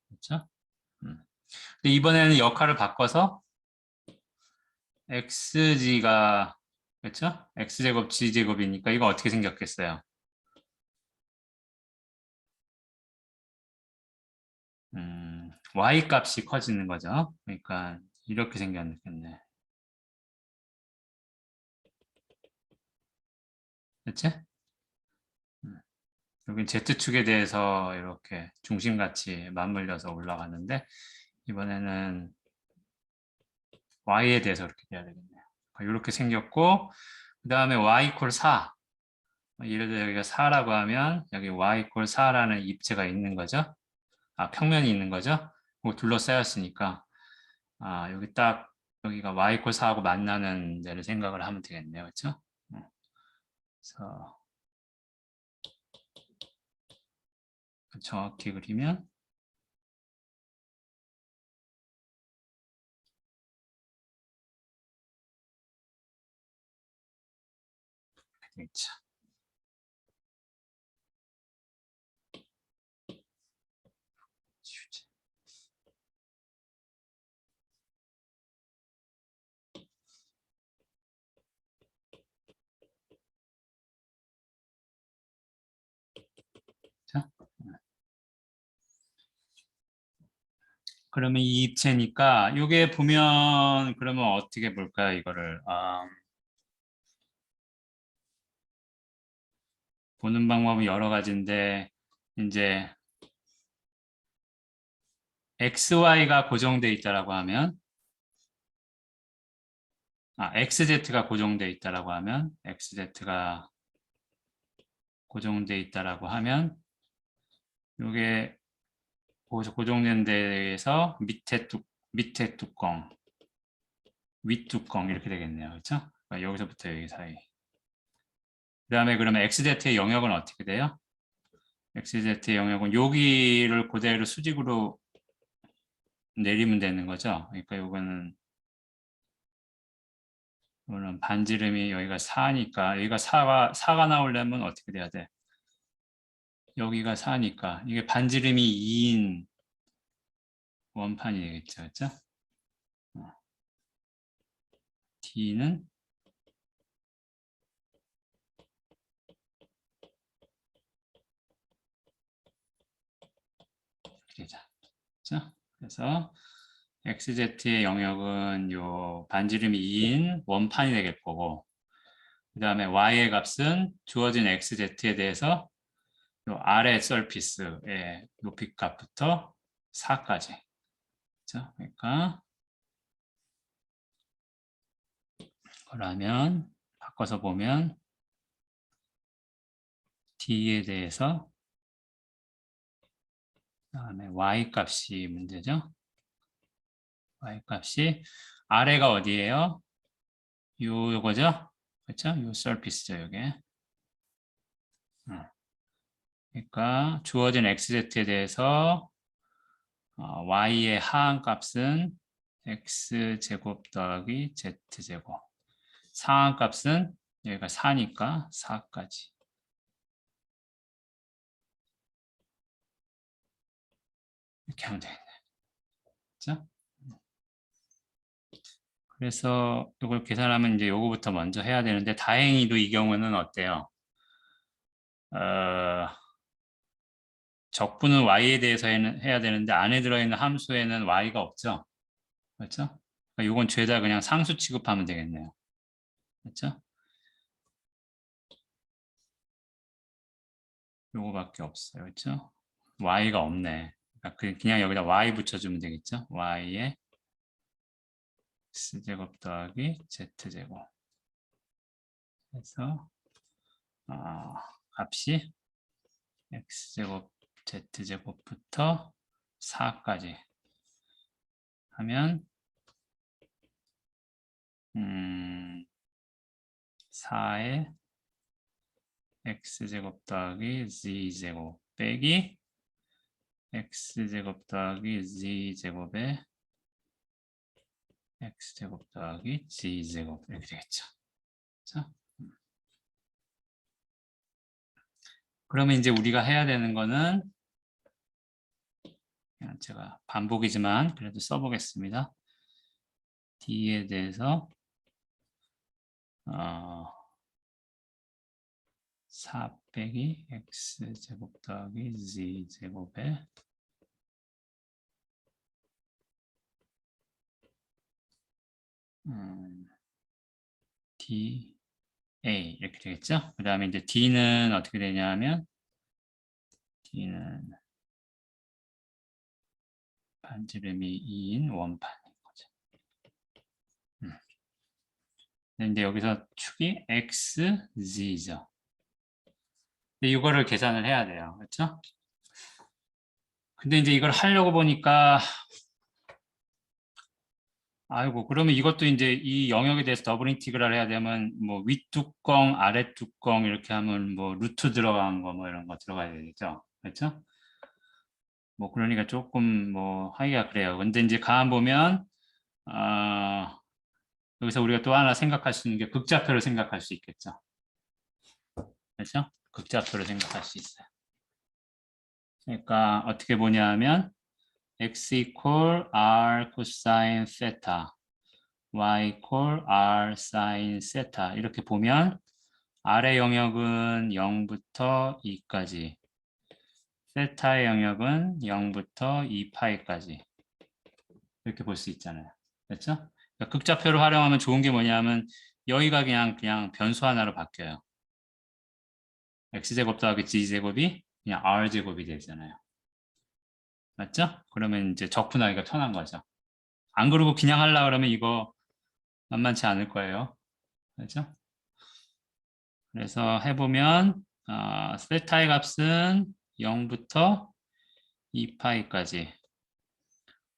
그렇죠? 근데 이번에는 역할을 바꿔서 xg가 그렇죠? x제곱 g제곱이니까 이거 어떻게 생겼겠어요? y 값이 커지는 거죠. 그러니까 이렇게 생겼겠네. 그렇지? 여기 Z축에 대해서 이렇게 중심같이 맞물려서 올라가는데 이번에는 Y에 대해서 이렇게 돼야 되겠네요. 이렇게 생겼고 그 다음에 Y 이퀄 4 예를 들어 여기가 4라고 하면 여기 Y 이퀄 4라는 입체가 있는 거죠. 평면이 있는 거죠. 둘러싸였으니까 여기 딱 여기가 Y 이퀄 4하고 만나는 데를 생각을 하면 되겠네요. 그렇죠? 그래서 정확히 그리면 되겠죠. 자, 그러면 이 입체니까 이게 보면 그러면 어떻게 볼까요? 이거를 보는 방법은 여러 가지인데 이제 XY가 고정돼 있다라고 하면 XZ가 고정돼 있다라고 하면 XZ가 고정돼 있다라고 하면 이게 고정된 데에서 밑에 뚜껑, 윗뚜껑 이렇게 되겠네요. 그렇죠? 그러니까 여기서부터 여기 사이. 그 다음에 그러면 XZ의 영역은 어떻게 돼요? XZ의 영역은 여기를 그대로 수직으로 내리면 되는 거죠. 그러니까 이거는 반지름이 여기가 4니까 여기가 4가 나오려면 어떻게 돼야 돼? 여기가 4니까 이게 반지름이 2인 원판이 되겠죠. 그렇죠? D는 그렇죠? 그래서 xz의 영역은 요 반지름이 2인 원판이 되겠 거고, 그 다음에 y의 값은 주어진 xz에 대해서 요 아래 서피스의 높이 값부터 4까지. 그렇죠? 그러니까 그러면 바꿔서 보면 d에 대해서 그다음에 y 값이 문제죠. y 값이 아래가 어디예요? 요거죠? 그렇죠? 요 서피스죠, 요게. 그러니까 주어진 xz에 대해서 y의 하한 값은 x제곱 더하기 z제곱. 상한 값은 여기가 4니까 4까지. 이렇게 하면 되겠네. 그렇죠? 그래서 이걸 계산하면 이제 요거부터 먼저 해야 되는데 다행히도 이 경우는 어때요? 적분은 y에 대해서 해야 되는데 안에 들어있는 함수에는 y가 없죠? 그렇죠? 그러니까 이건 죄다 그냥 상수 취급하면 되겠네요. 그렇죠? 요거밖에 없어요. 그렇죠? y가 없네. 그러니까 그냥 여기다 y 붙여주면 되겠죠? y에 x제곱 더하기 z제곱 해서 값이 x제곱 z제곱부터 4까지 하면 4에 x제곱 더하기 z제곱 빼기 x제곱 더하기 z제곱에 x제곱 더하기 z제곱 이렇게 되겠죠. 그렇죠? 그러면 이제 우리가 해야 되는 거는 그냥 제가 반복이지만 그래도 써보겠습니다. d에 대해서 4 빼기 x제곱 더하기 z제곱에 dA 이렇게 되겠죠? 그 다음에 이제 d는 어떻게 되냐면 d는 반지름이 2인 원판인 거죠. 근데 여기서 축이 x, z죠. 근데 이거를 계산을 해야 돼요. 그렇죠? 근데 이제 이걸 하려고 보니까 아이고 그러면 이것도 이제 이 영역에 대해서 더블 인티그랄 해야 되면 뭐 윗뚜껑, 아랫뚜껑 이렇게 하면 뭐 루트 들어간 거 뭐 이런 거 들어가야 되겠죠. 그렇죠? 뭐 그러니까 조금 뭐 하기가 그래요. 근데 이제 가만 보면 여기서 우리가 또 하나 생각할 수 있는 게 극좌표를 생각할 수 있겠죠. 그렇죠? 극좌표를 생각할 수 있어요. 그러니까 어떻게 보냐면 x equal r cosine theta, y equal r sin theta 이렇게 보면 R의 영역은 0부터 2까지, 세타의 영역은 0부터 2파이까지 이렇게 볼 수 있잖아요. 그렇죠? 그러니까 극좌표를 활용하면 좋은 게 뭐냐면 여기가 그냥 변수 하나로 바뀌어요. x제곱 더하기 g제곱이 그냥 r제곱이 되잖아요. 맞죠? 그러면 이제 적분하기가 편한 거죠. 안 그러고 그냥 하려고 그러면 이거 만만치 않을 거예요. 그렇죠? 그래서 해보면 세타의 값은 0부터 2파이까지,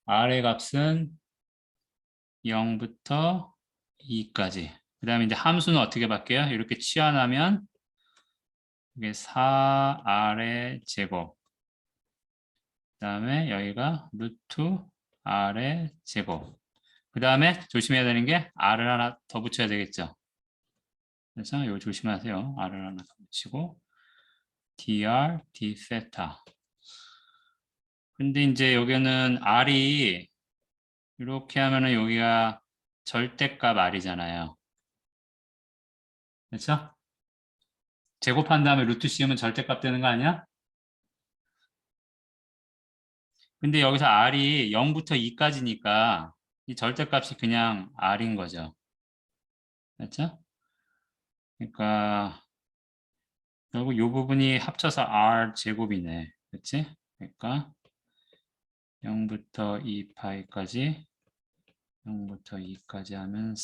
r의 값은 0부터 2까지. 그 다음에 이제 함수는 어떻게 바뀌어요? 이렇게 치환하면 이게 4r의 제곱. 그 다음에 여기가 루트 r의 제곱. 그 다음에 조심해야 되는 게 r을 하나 더 붙여야 되겠죠. 그래서 이거 조심하세요. r을 하나 더 붙이고 dr, d 세타. 근데 이제 여기는 r이 이렇게 하면은 여기가 절대값 r이잖아요. 그렇죠? 제곱한 다음에 루트 씌우면 절대값 되는 거 아니야? 근데 여기서 R이 0부터 2까지니까 이 절대값이 그냥 R인 거죠. 그렇죠? 그러니까 결국 이 부분이 합쳐서 R 제곱이네. 그렇지? 그러니까 0부터 2파이까지 0부터 2까지 하면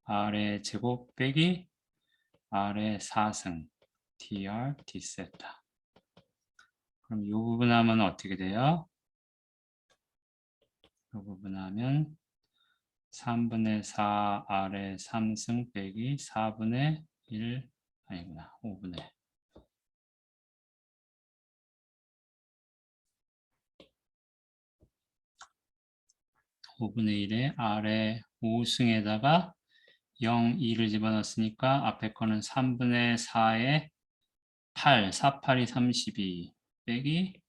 4R의 제곱 빼기 R의 4승 dr d세타. 그럼 이 부분 하면 어떻게 돼요? 이 부분 하면 3분의 4R의 3승 빼기 4분의 1 아니구나 5분의 1에 R의 5승에다가 0, 2를 집어넣었으니까 앞에 거는 3분의 4에 8, 4, 8이 32 빼기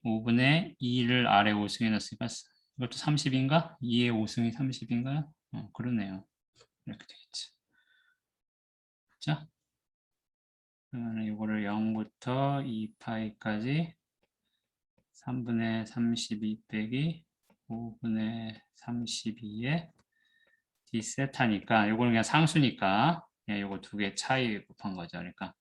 5분의 2를 아래 5승에 넣었으니까 이것도 30인가? 2의 5승이 30인가요? 그러네요. 이렇게 되겠지. 자, 그러면 이거를 0부터 2파이까지 3분의 32 빼기 5분의 32에 d세타니까 이거는 그냥 상수니까 그냥 이거 두 개 차이 곱한 거죠. 그러니까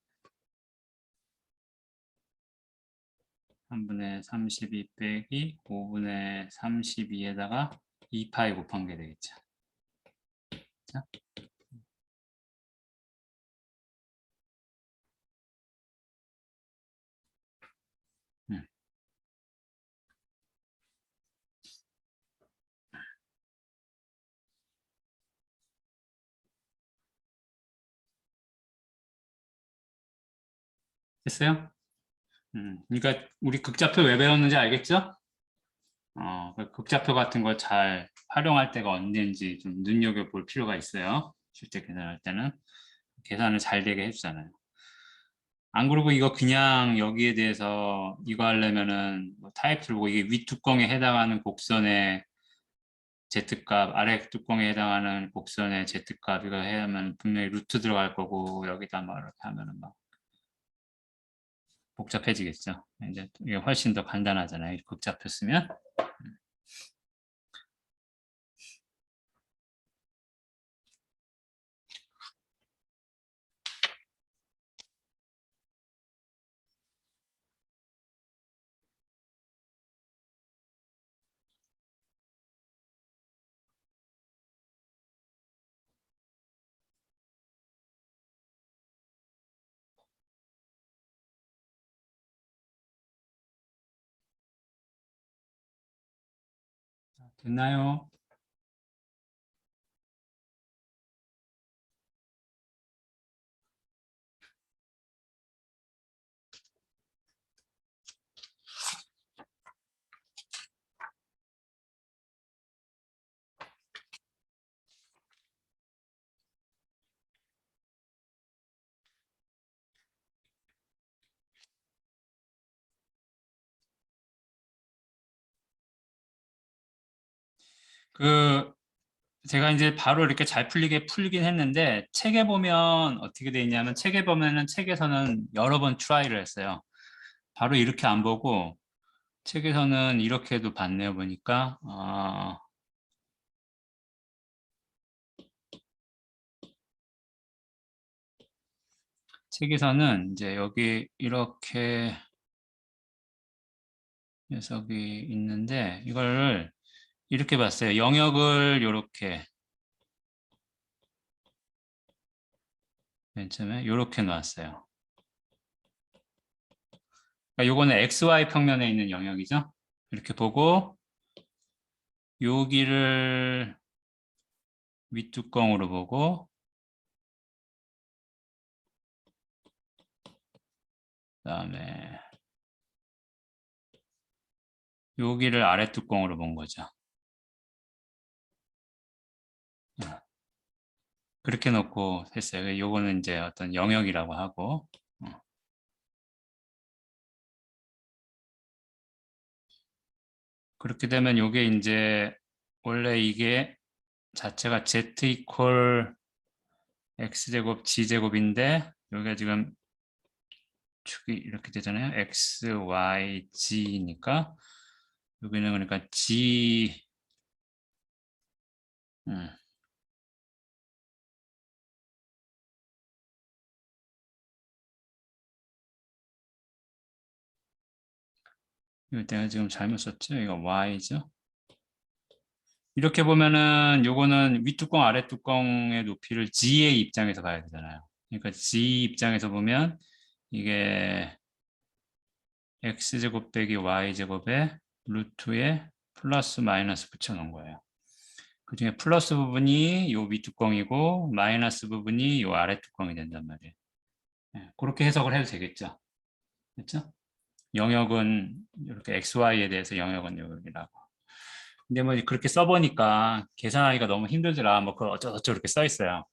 3분의 32 빼기 5분의 32에다가 2파이 곱한 게 되겠죠. 자, 음. 됐어요? 그러니까 우리 극좌표 왜 배웠는지 알겠죠? 그 극좌표 같은 거 잘 활용할 때가 언제인지 좀 눈여겨볼 필요가 있어요. 실제 계산할 때는 계산을 잘 되게 해주잖아요. 안 그러고 이거 그냥 여기에 대해서 이거 하려면은 뭐 타입 들고 이게 위 뚜껑에 해당하는 곡선의 Z값, 아래 뚜껑에 해당하는 곡선의 Z값 이거 해야 하면 분명히 루트 들어갈 거고 여기다 막 이렇게 하면은 막 복잡해지겠죠. 이제 이게 훨씬 더 간단하잖아요. 극좌표 쓰면. 됐나요? 그 제가 이제 바로 이렇게 잘 풀리게 풀긴 했는데 책에 보면 어떻게 돼 있냐면 책에 보면은 책에서는 여러 번 트라이를 했어요. 바로 이렇게 안 보고 책에서는 이렇게도 봤네요. 보니까 책에서는 이제 여기 이렇게 녀석이 있는데 이걸 이렇게 봤어요. 영역을 이렇게 맨 처음에 이렇게 놨어요. 그러니까 요거는 XY 평면에 있는 영역이죠. 이렇게 보고 여기를 윗뚜껑으로 보고 그다음에 여기를 아랫뚜껑으로 본 거죠. 그렇게 놓고 했어요. 요거는 이제 어떤 영역이라고 하고 그렇게 되면 요게 이제 원래 이게 자체가 z 이퀄 x제곱 g제곱인데 여기가 지금 축이 이렇게 되잖아요. x, y, g니까 여기는 그러니까 g 이거 내가 지금 잘못 썼죠? 이거 y죠? 이렇게 보면은 요거는 윗뚜껑 아랫뚜껑의 높이를 g의 입장에서 봐야 되잖아요. 그러니까 g 입장에서 보면 이게 x제곱 빼기 y제곱에 루트에 플러스 마이너스 붙여놓은 거예요. 그 중에 플러스 부분이 요 윗뚜껑이고 마이너스 부분이 요 아랫뚜껑이 된단 말이에요. 네, 그렇게 해석을 해도 되겠죠. 그렇죠? 영역은 이렇게 xy에 대해서 영역은 여기라고. 근데 뭐 그렇게 써보니까 계산하기가 너무 힘들더라. 뭐 그걸 어쩌고저쩌고 이렇게 써 있어요.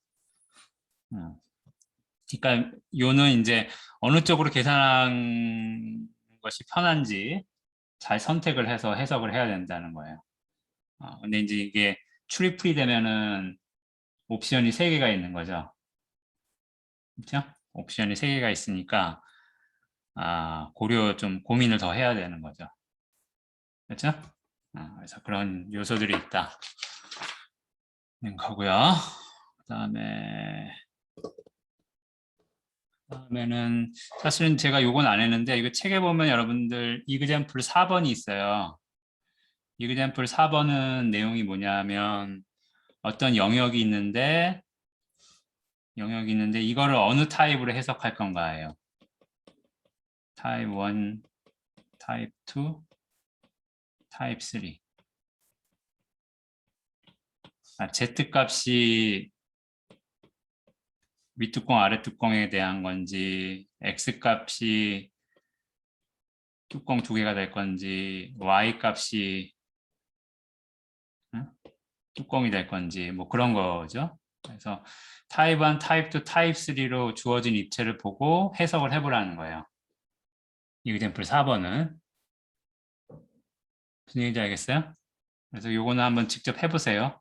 그러니까 요는 이제 어느 쪽으로 계산한 것이 편한지 잘 선택을 해서 해석을 해야 된다는 거예요. 근데 이제 이게 출입풀이 되면은 옵션이 3개가 있는 거죠. 그렇죠? 옵션이 3개가 있으니까 고려 좀 고민을 더 해야 되는 거죠. 그렇죠? 그래서 그런 요소들이 있다. 는 거고요. 그다음에는 사실은 제가 요건 안 했는데 이거 책에 보면 여러분들 이그젠플 4번이 있어요. 이그젠플 4번은 내용이 뭐냐면 어떤 영역이 있는데 이거를 어느 타입으로 해석할 건가예요. 타입 1, 타입 2, 타입 3. Z값이 윗뚜껑 아랫뚜껑에 대한 건지 X값이 뚜껑 2개가 될 건지 Y값이 뚜껑이 될 건지 뭐 그런 거죠. 그래서 타입 1, 타입 2, 타입 3로 주어진 입체를 보고 해석을 해보라는 거예요. 이그젠플 4번은 무슨 얘기인지 알겠어요? 그래서 요거는 한번 직접 해보세요.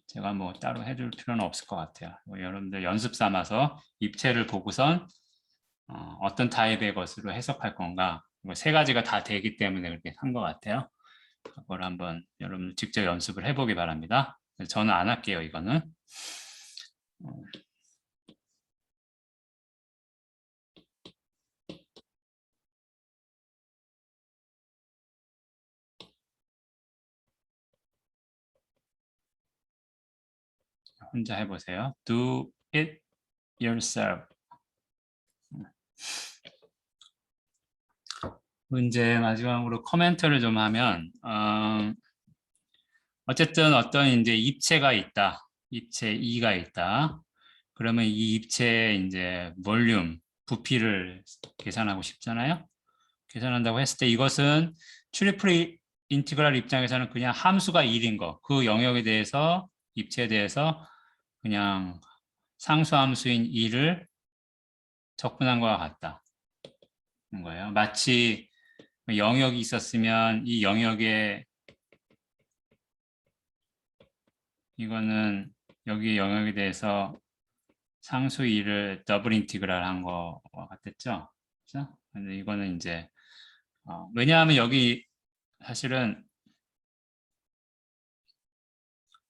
제가 뭐 따로 해줄 필요는 없을 것 같아요. 뭐 여러분들 연습 삼아서 입체를 보고선 어떤 타입의 것으로 해석할 건가 뭐 3가지가 다 되기 때문에 그렇게 한 것 같아요. 그걸 한번 여러분 직접 연습을 해보기 바랍니다. 저는 안 할게요. 이거는 혼자 해보세요. Do it yourself. 이제 마지막으로 코멘트를 좀 하면 어쨌든 어떤 이제 입체가 있다. 입체 E가 있다. 그러면 이 입체의 이제 볼륨, 부피를 계산하고 싶잖아요. 계산한다고 했을 때 이것은 트리플 인티그랄 입장에서는 그냥 함수가 1인 거. 그 영역에 대해서 입체에 대해서 그냥 상수함수인 1을 적분한 것과 같다. 거예요. 마치 영역이 있었으면 이 영역에 이거는 여기 영역에 대해서 상수 2를 더블 인티그랄 한 거와 같았죠. 그렇죠? 근데 이거는 이제 왜냐하면 여기 사실은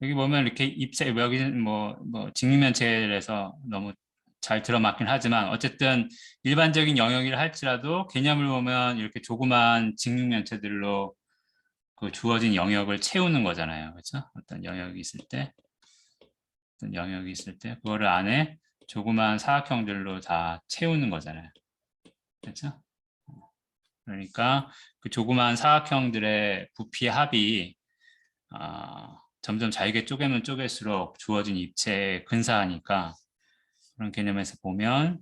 여기 보면 이렇게 입체 여기는 뭐 직립면체에서 너무 잘 들어맞긴 하지만 어쨌든 일반적인 영역이라 할지라도 개념을 보면 이렇게 조그만 직립면체들로 그 주어진 영역을 채우는 거잖아요. 그렇죠? 어떤 영역이 있을 때 그거를 안에 조그만 사각형들로 다 채우는 거잖아요. 그렇죠? 그러니까 그 조그만 사각형들의 부피 합이 점점 잘게 쪼개면 쪼갤수록 주어진 입체에 근사하니까 그런 개념에서 보면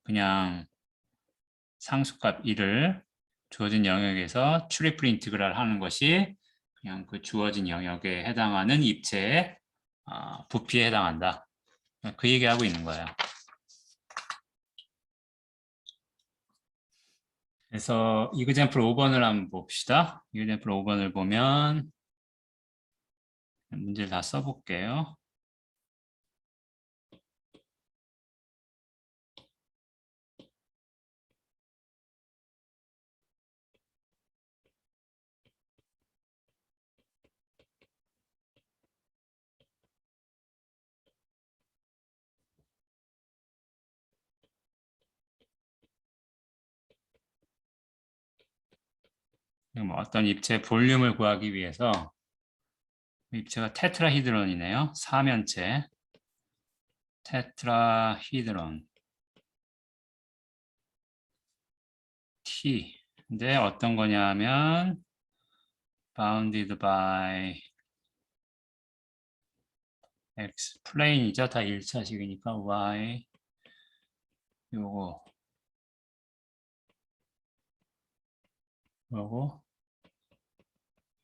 그냥 상수값 1을 주어진 영역에서 트리플 인티그랄 하는 것이 그냥 그 주어진 영역에 해당하는 입체의 부피에 해당한다. 그 얘기하고 있는 거예요. 그래서 이그젠플 5번을 한번 봅시다. 이그젠플 5번을 보면 문제를 다 써볼게요. 지금 어떤 입체 볼륨을 구하기 위해서 입체가 테트라히드론이네요. 4면체 테트라히드론 T. 근데 어떤 거냐면 bounded by X 플레인이죠. 다 1차식이니까 Y 요거 요거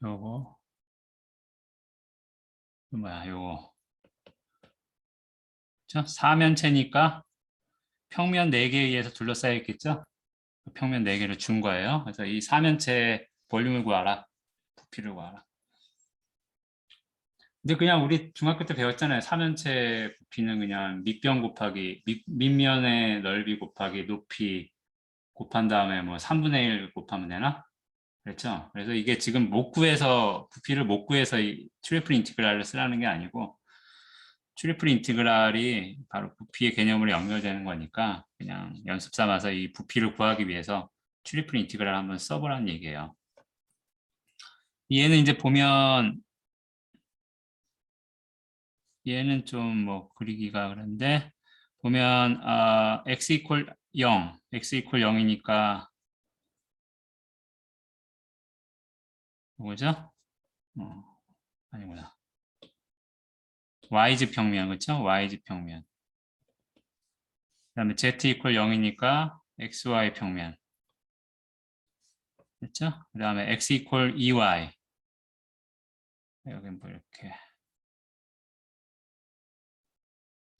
요거 뭐야 요거 4면체니까 평면 4개에 의해서 둘러싸여 있겠죠? 평면 4개를 준 거예요. 그래서 이 4면체 볼륨을 구하라. 부피를 구하라. 근데 그냥 우리 중학교 때 배웠잖아요. 4면체 부피는 그냥 밑변 곱하기 밑면의 넓이 곱하기 높이 곱한 다음에 뭐 3분의 1 곱하면 되나? 그렇죠? 그래서 이게 지금 못 구해서 부피를 못 구해서 이 트리플 인티그랄을 쓰라는 게 아니고 트리플 인티그랄이 바로 부피의 개념으로 연결되는 거니까 그냥 연습 삼아서 이 부피를 구하기 위해서 트리플 인티그랄 한번 써보라는 얘기예요. 얘는 이제 보면 얘는 좀 뭐 그리기가 그런데 보면 x 이퀄 0, x 이퀄 0이니까 뭐죠? 아니구나. yz 평면 그렇죠? yz 평면. 그다음에 z 이퀄 0이니까 xy 평면. 됐죠? 그다음에 x 이퀄 2y. 여긴 뭐 이렇게.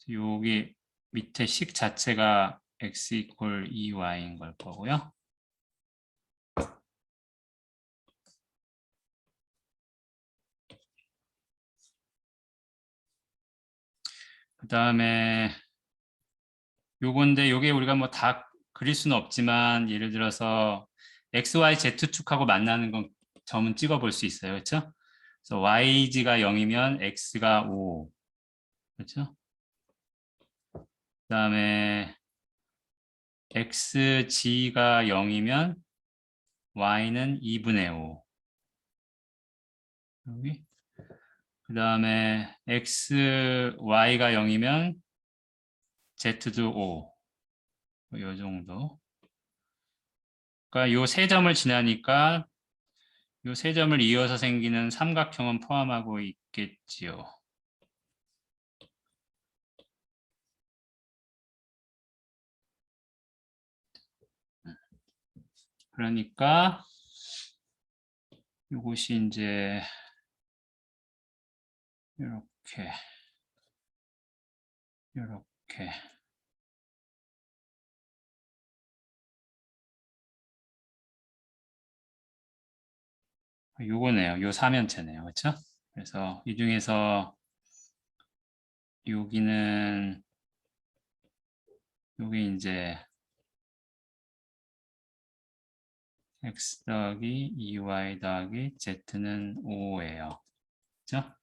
여기 밑에 식 자체가 x 이퀄 2y인 걸 거고요. 그 다음에 요건데 요게 우리가 뭐 다 그릴 수는 없지만 예를 들어서 x, y, z축하고 만나는 건 점은 찍어 볼 수 있어요. 그렇죠? 그래서 yz가 0이면 x가 5. 그렇죠? 그 다음에 xg가 0이면 y는 2분의 5. 여기. 그 다음에 xy가 0이면 z도 5. 요 정도. 그러니까 요 세 점을 지나니까 요 세 점을 이어서 생기는 삼각형은 포함하고 있겠지요. 그러니까 이것이 이제 이렇게 요거네요. 요 사면체네요. 그렇죠? 그래서 이 중에서 여기는 여기 이제 x 더하기 2y 더하기 z는 5예요. 그렇죠?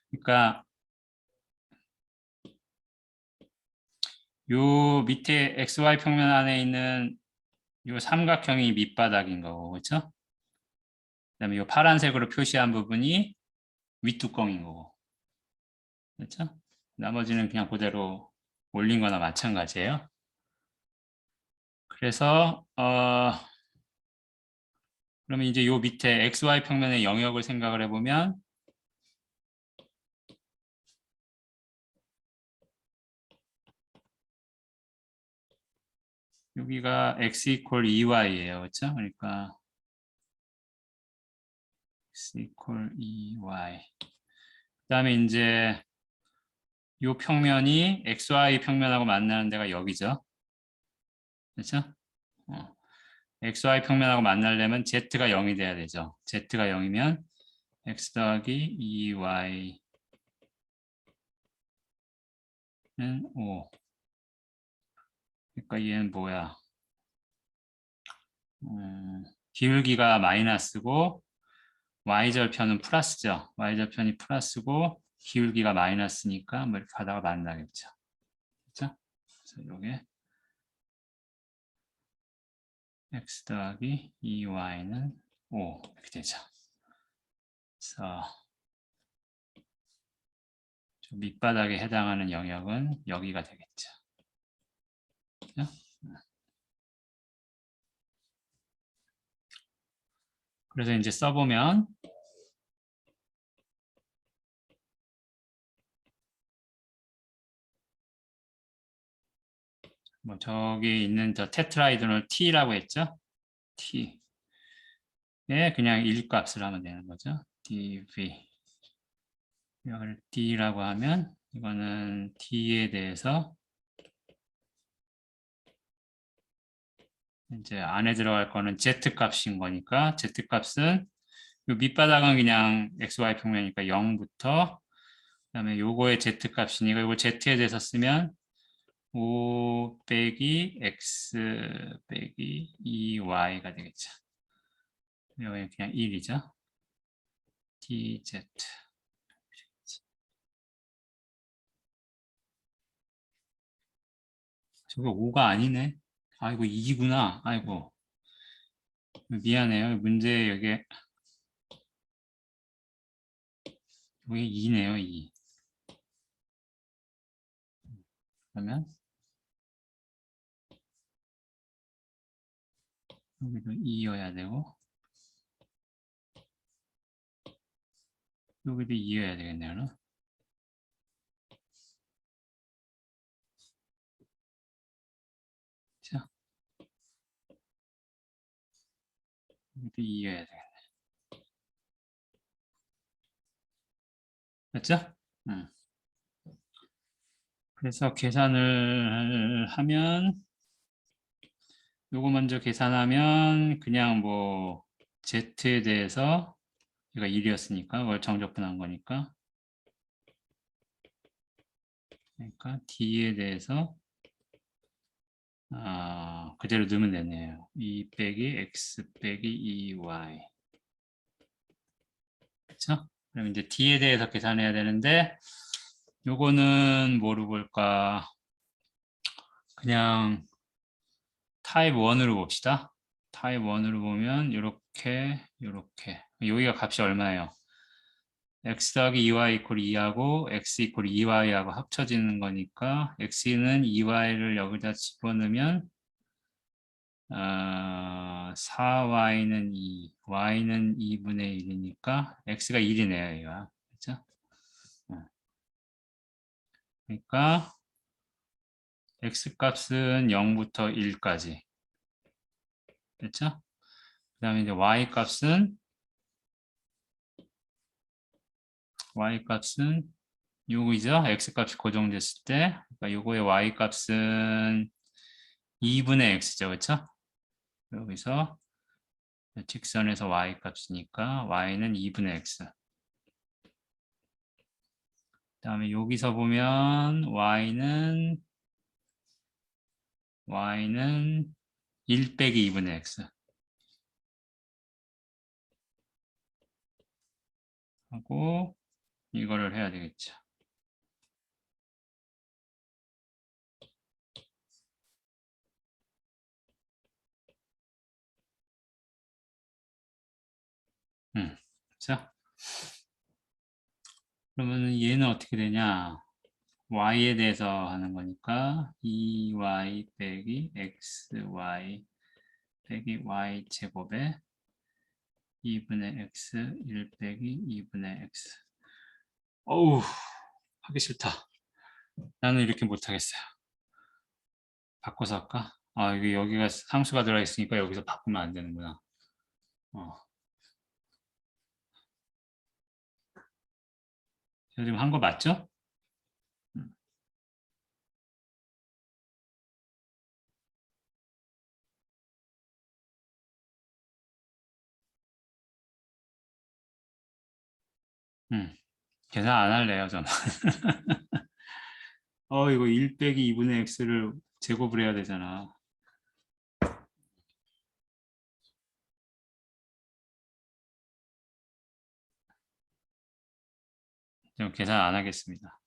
그러니까 요 밑에 xy 평면 안에 있는 요 삼각형이 밑바닥인 거고, 그렇죠? 그다음에 요 파란색으로 표시한 부분이 윗뚜껑인 거고, 그렇죠? 나머지는 그냥 그대로 올린 거나 마찬가지예요. 그래서 그러면 이제 요 밑에 xy 평면의 영역을 생각을 해보면 여기가 x 이퀄 2y예요. 그렇죠? 그러니까 x 이퀄 2y. 그다음에 이제 요 평면이 xy 평면하고 만나는 데가 여기죠. 그렇죠? xy 평면하고 만나려면 z가 0이 돼야 되죠. z가 0이면 x 더하기 2y는 5. 그러니까 얘는 뭐야? 기울기가 마이너스고 y절편은 플러스죠. y절편이 플러스고 기울기가 마이너스니까 뭐 이렇게 가다가 만나겠죠. 그렇죠? 그래서 요게 x 더하기 2y는 5 이렇게 되죠. 그래서 밑바닥에 해당하는 영역은 여기가 되겠죠. 그죠? 그래서 이제 써보면 뭐 저기 있는 저 테트라이드를 T라고 했죠? T. 예, 그냥 일값을 하면 되는 거죠. dv. 이걸 d라고 하면 이거는 d에 대해서 이제 안에 들어갈 거는 z 값인 거니까 z 값은 이 밑바닥은 그냥 xy 평면이니까 0부터 그다음에 요거의 z 값이니까 이거 z에 대해서 쓰면 5 빼기 x 빼기 2y가 되겠죠. 여기 그냥 1이죠. dz. 저게 5가 아니네. 아이고 2구나. 아이고 미안해요. 문제 여기 2네요. 2. 그러면 여기도 2여야 되고 여기도 2여야 되겠네요. 자, 여기도 2여야 되겠네. 맞죠? 그래서 계산을 하면 요거 먼저 계산하면 그냥 뭐 z에 대해서 얘가 1이었으니까 그걸 정적분한 거니까 그러니까 d에 대해서 그대로 넣으면 되네요. 2 빼기 x 빼기 2y. 그렇죠? 그럼 이제 d에 대해서 계산해야 되는데 요거는 뭐로 볼까? 그냥 타입 1으로 봅시다. 타입 1으로 보면 이렇게 여기가 값이 얼마예요? x 더하기 2y 이퀄 2하고 x 이퀄 2y하고 합쳐지는 거니까 x는 2y를 여기다 집어넣으면 4y는 2, y는 2분의 1이니까 x가 1이네요. 이거. 그렇죠? 그러니까 x값은 0부터 1까지. 그렇죠? 그 다음에 이제 y값은 요거죠. x값이 고정됐을 때 그러니까 요거의 y값은 2분의 x죠. 그렇죠? 여기서 직선에서 y값이니까 y는 2분의 x. 그 다음에 여기서 보면 y는 1 빼기 2분의 x 하고 이거를 해야 되겠죠. 자, 그러면 얘는 어떻게 되냐? y에 대해서 하는 거니까 2y 빼기 xy 빼기 y 제곱에 2분의 x 1 빼기 2분의 x. 어우, 하기 싫다. 나는 이렇게 못하겠어요. 바꿔서 할까? 이게 여기가 상수가 들어있으니까 여기서 바꾸면 안 되는구나. 제가 지금 한 거 맞죠? 계산 안 할래요, 저는. 이거 1 빼기 2분의 x를 제곱을 해야 되잖아. 좀 계산 안 하겠습니다.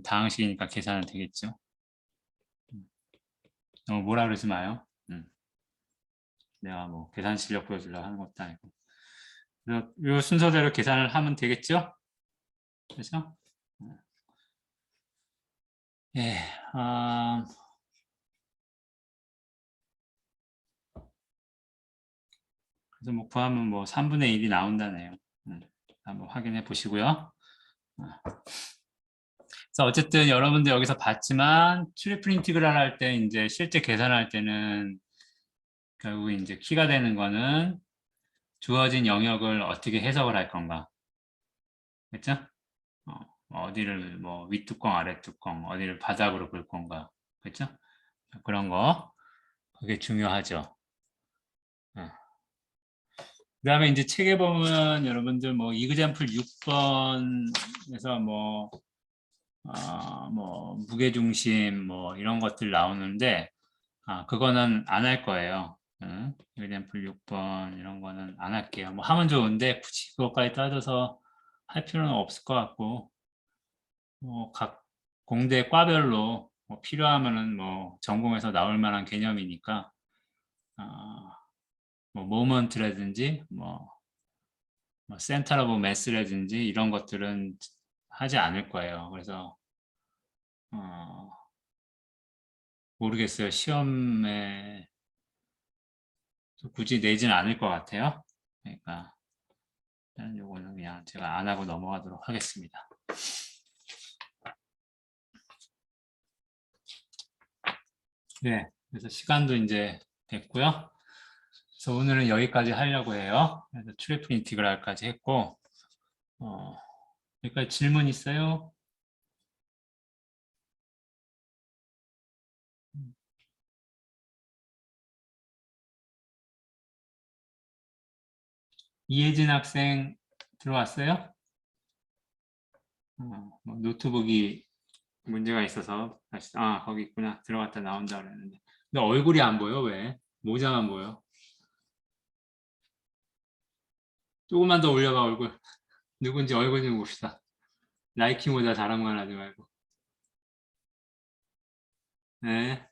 다항식이니까 계산은 되겠죠. 너무 뭐라 그러지 마요. 내가 뭐 계산 실력 보여주려고 하는 것도 아니고. 그래서 이 순서대로 계산을 하면 되겠죠? 그렇죠? 예, 그래서 뭐 구하면 뭐 3분의 1이 나온다네요. 한번 확인해 보시고요. 그래서 어쨌든 여러분들 여기서 봤지만 트리플 인티그랄 할 때 이제 실제 계산할 때는 결국 이제 키가 되는 거는 주어진 영역을 어떻게 해석을 할 건가. 그렇죠? 어디를 뭐 윗뚜껑, 아랫뚜껑, 어디를 바닥으로 볼 건가. 그렇죠? 그런 거. 그게 중요하죠. 그다음에 이제 책에 보면 여러분들 뭐 이그젬플 6번에서 뭐 무게중심 뭐 이런 것들 나오는데 그거는 안 할 거예요. 이그젬플 6번 이런 거는 안 할게요. 뭐 하면 좋은데 굳이 그것까지 따져서 할 필요는 없을 것 같고 각 공대 과별로 뭐 필요하면은 뭐 전공에서 나올 만한 개념이니까 뭐 모먼트라든지 뭐 센터 오브 매스라든지 이런 것들은 하지 않을 거예요. 그래서 모르겠어요. 시험에 굳이 내지는 않을 것 같아요. 그러니까 일단 요거는 그냥 제가 안 하고 넘어가도록 하겠습니다. 네, 그래서 시간도 이제 됐고요. 그래서 오늘은 여기까지 하려고 해요. 그래서 트리플 인티그랄까지 했고 여기까지 질문 있어요? 이혜진 학생 들어왔어요? 뭐 노트북이 문제가 있어서 다시 거기 있구나. 들어갔다 나온다 그랬는데 근데 얼굴이 안 보여. 왜? 모자만 보여. 조금만 더 올려봐. 얼굴 누군지 얼굴 좀 봅시다. 나이키 모자 자랑만 하지 말고. 네.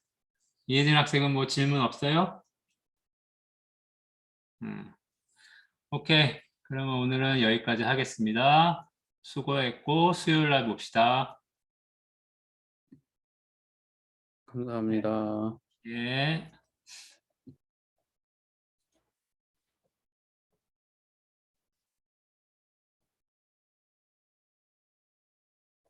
이혜진 학생은 뭐 질문 없어요? 오케이. 그러면 오늘은 여기까지 하겠습니다. 수고했고 수요일 날 봅시다. 감사합니다. 예.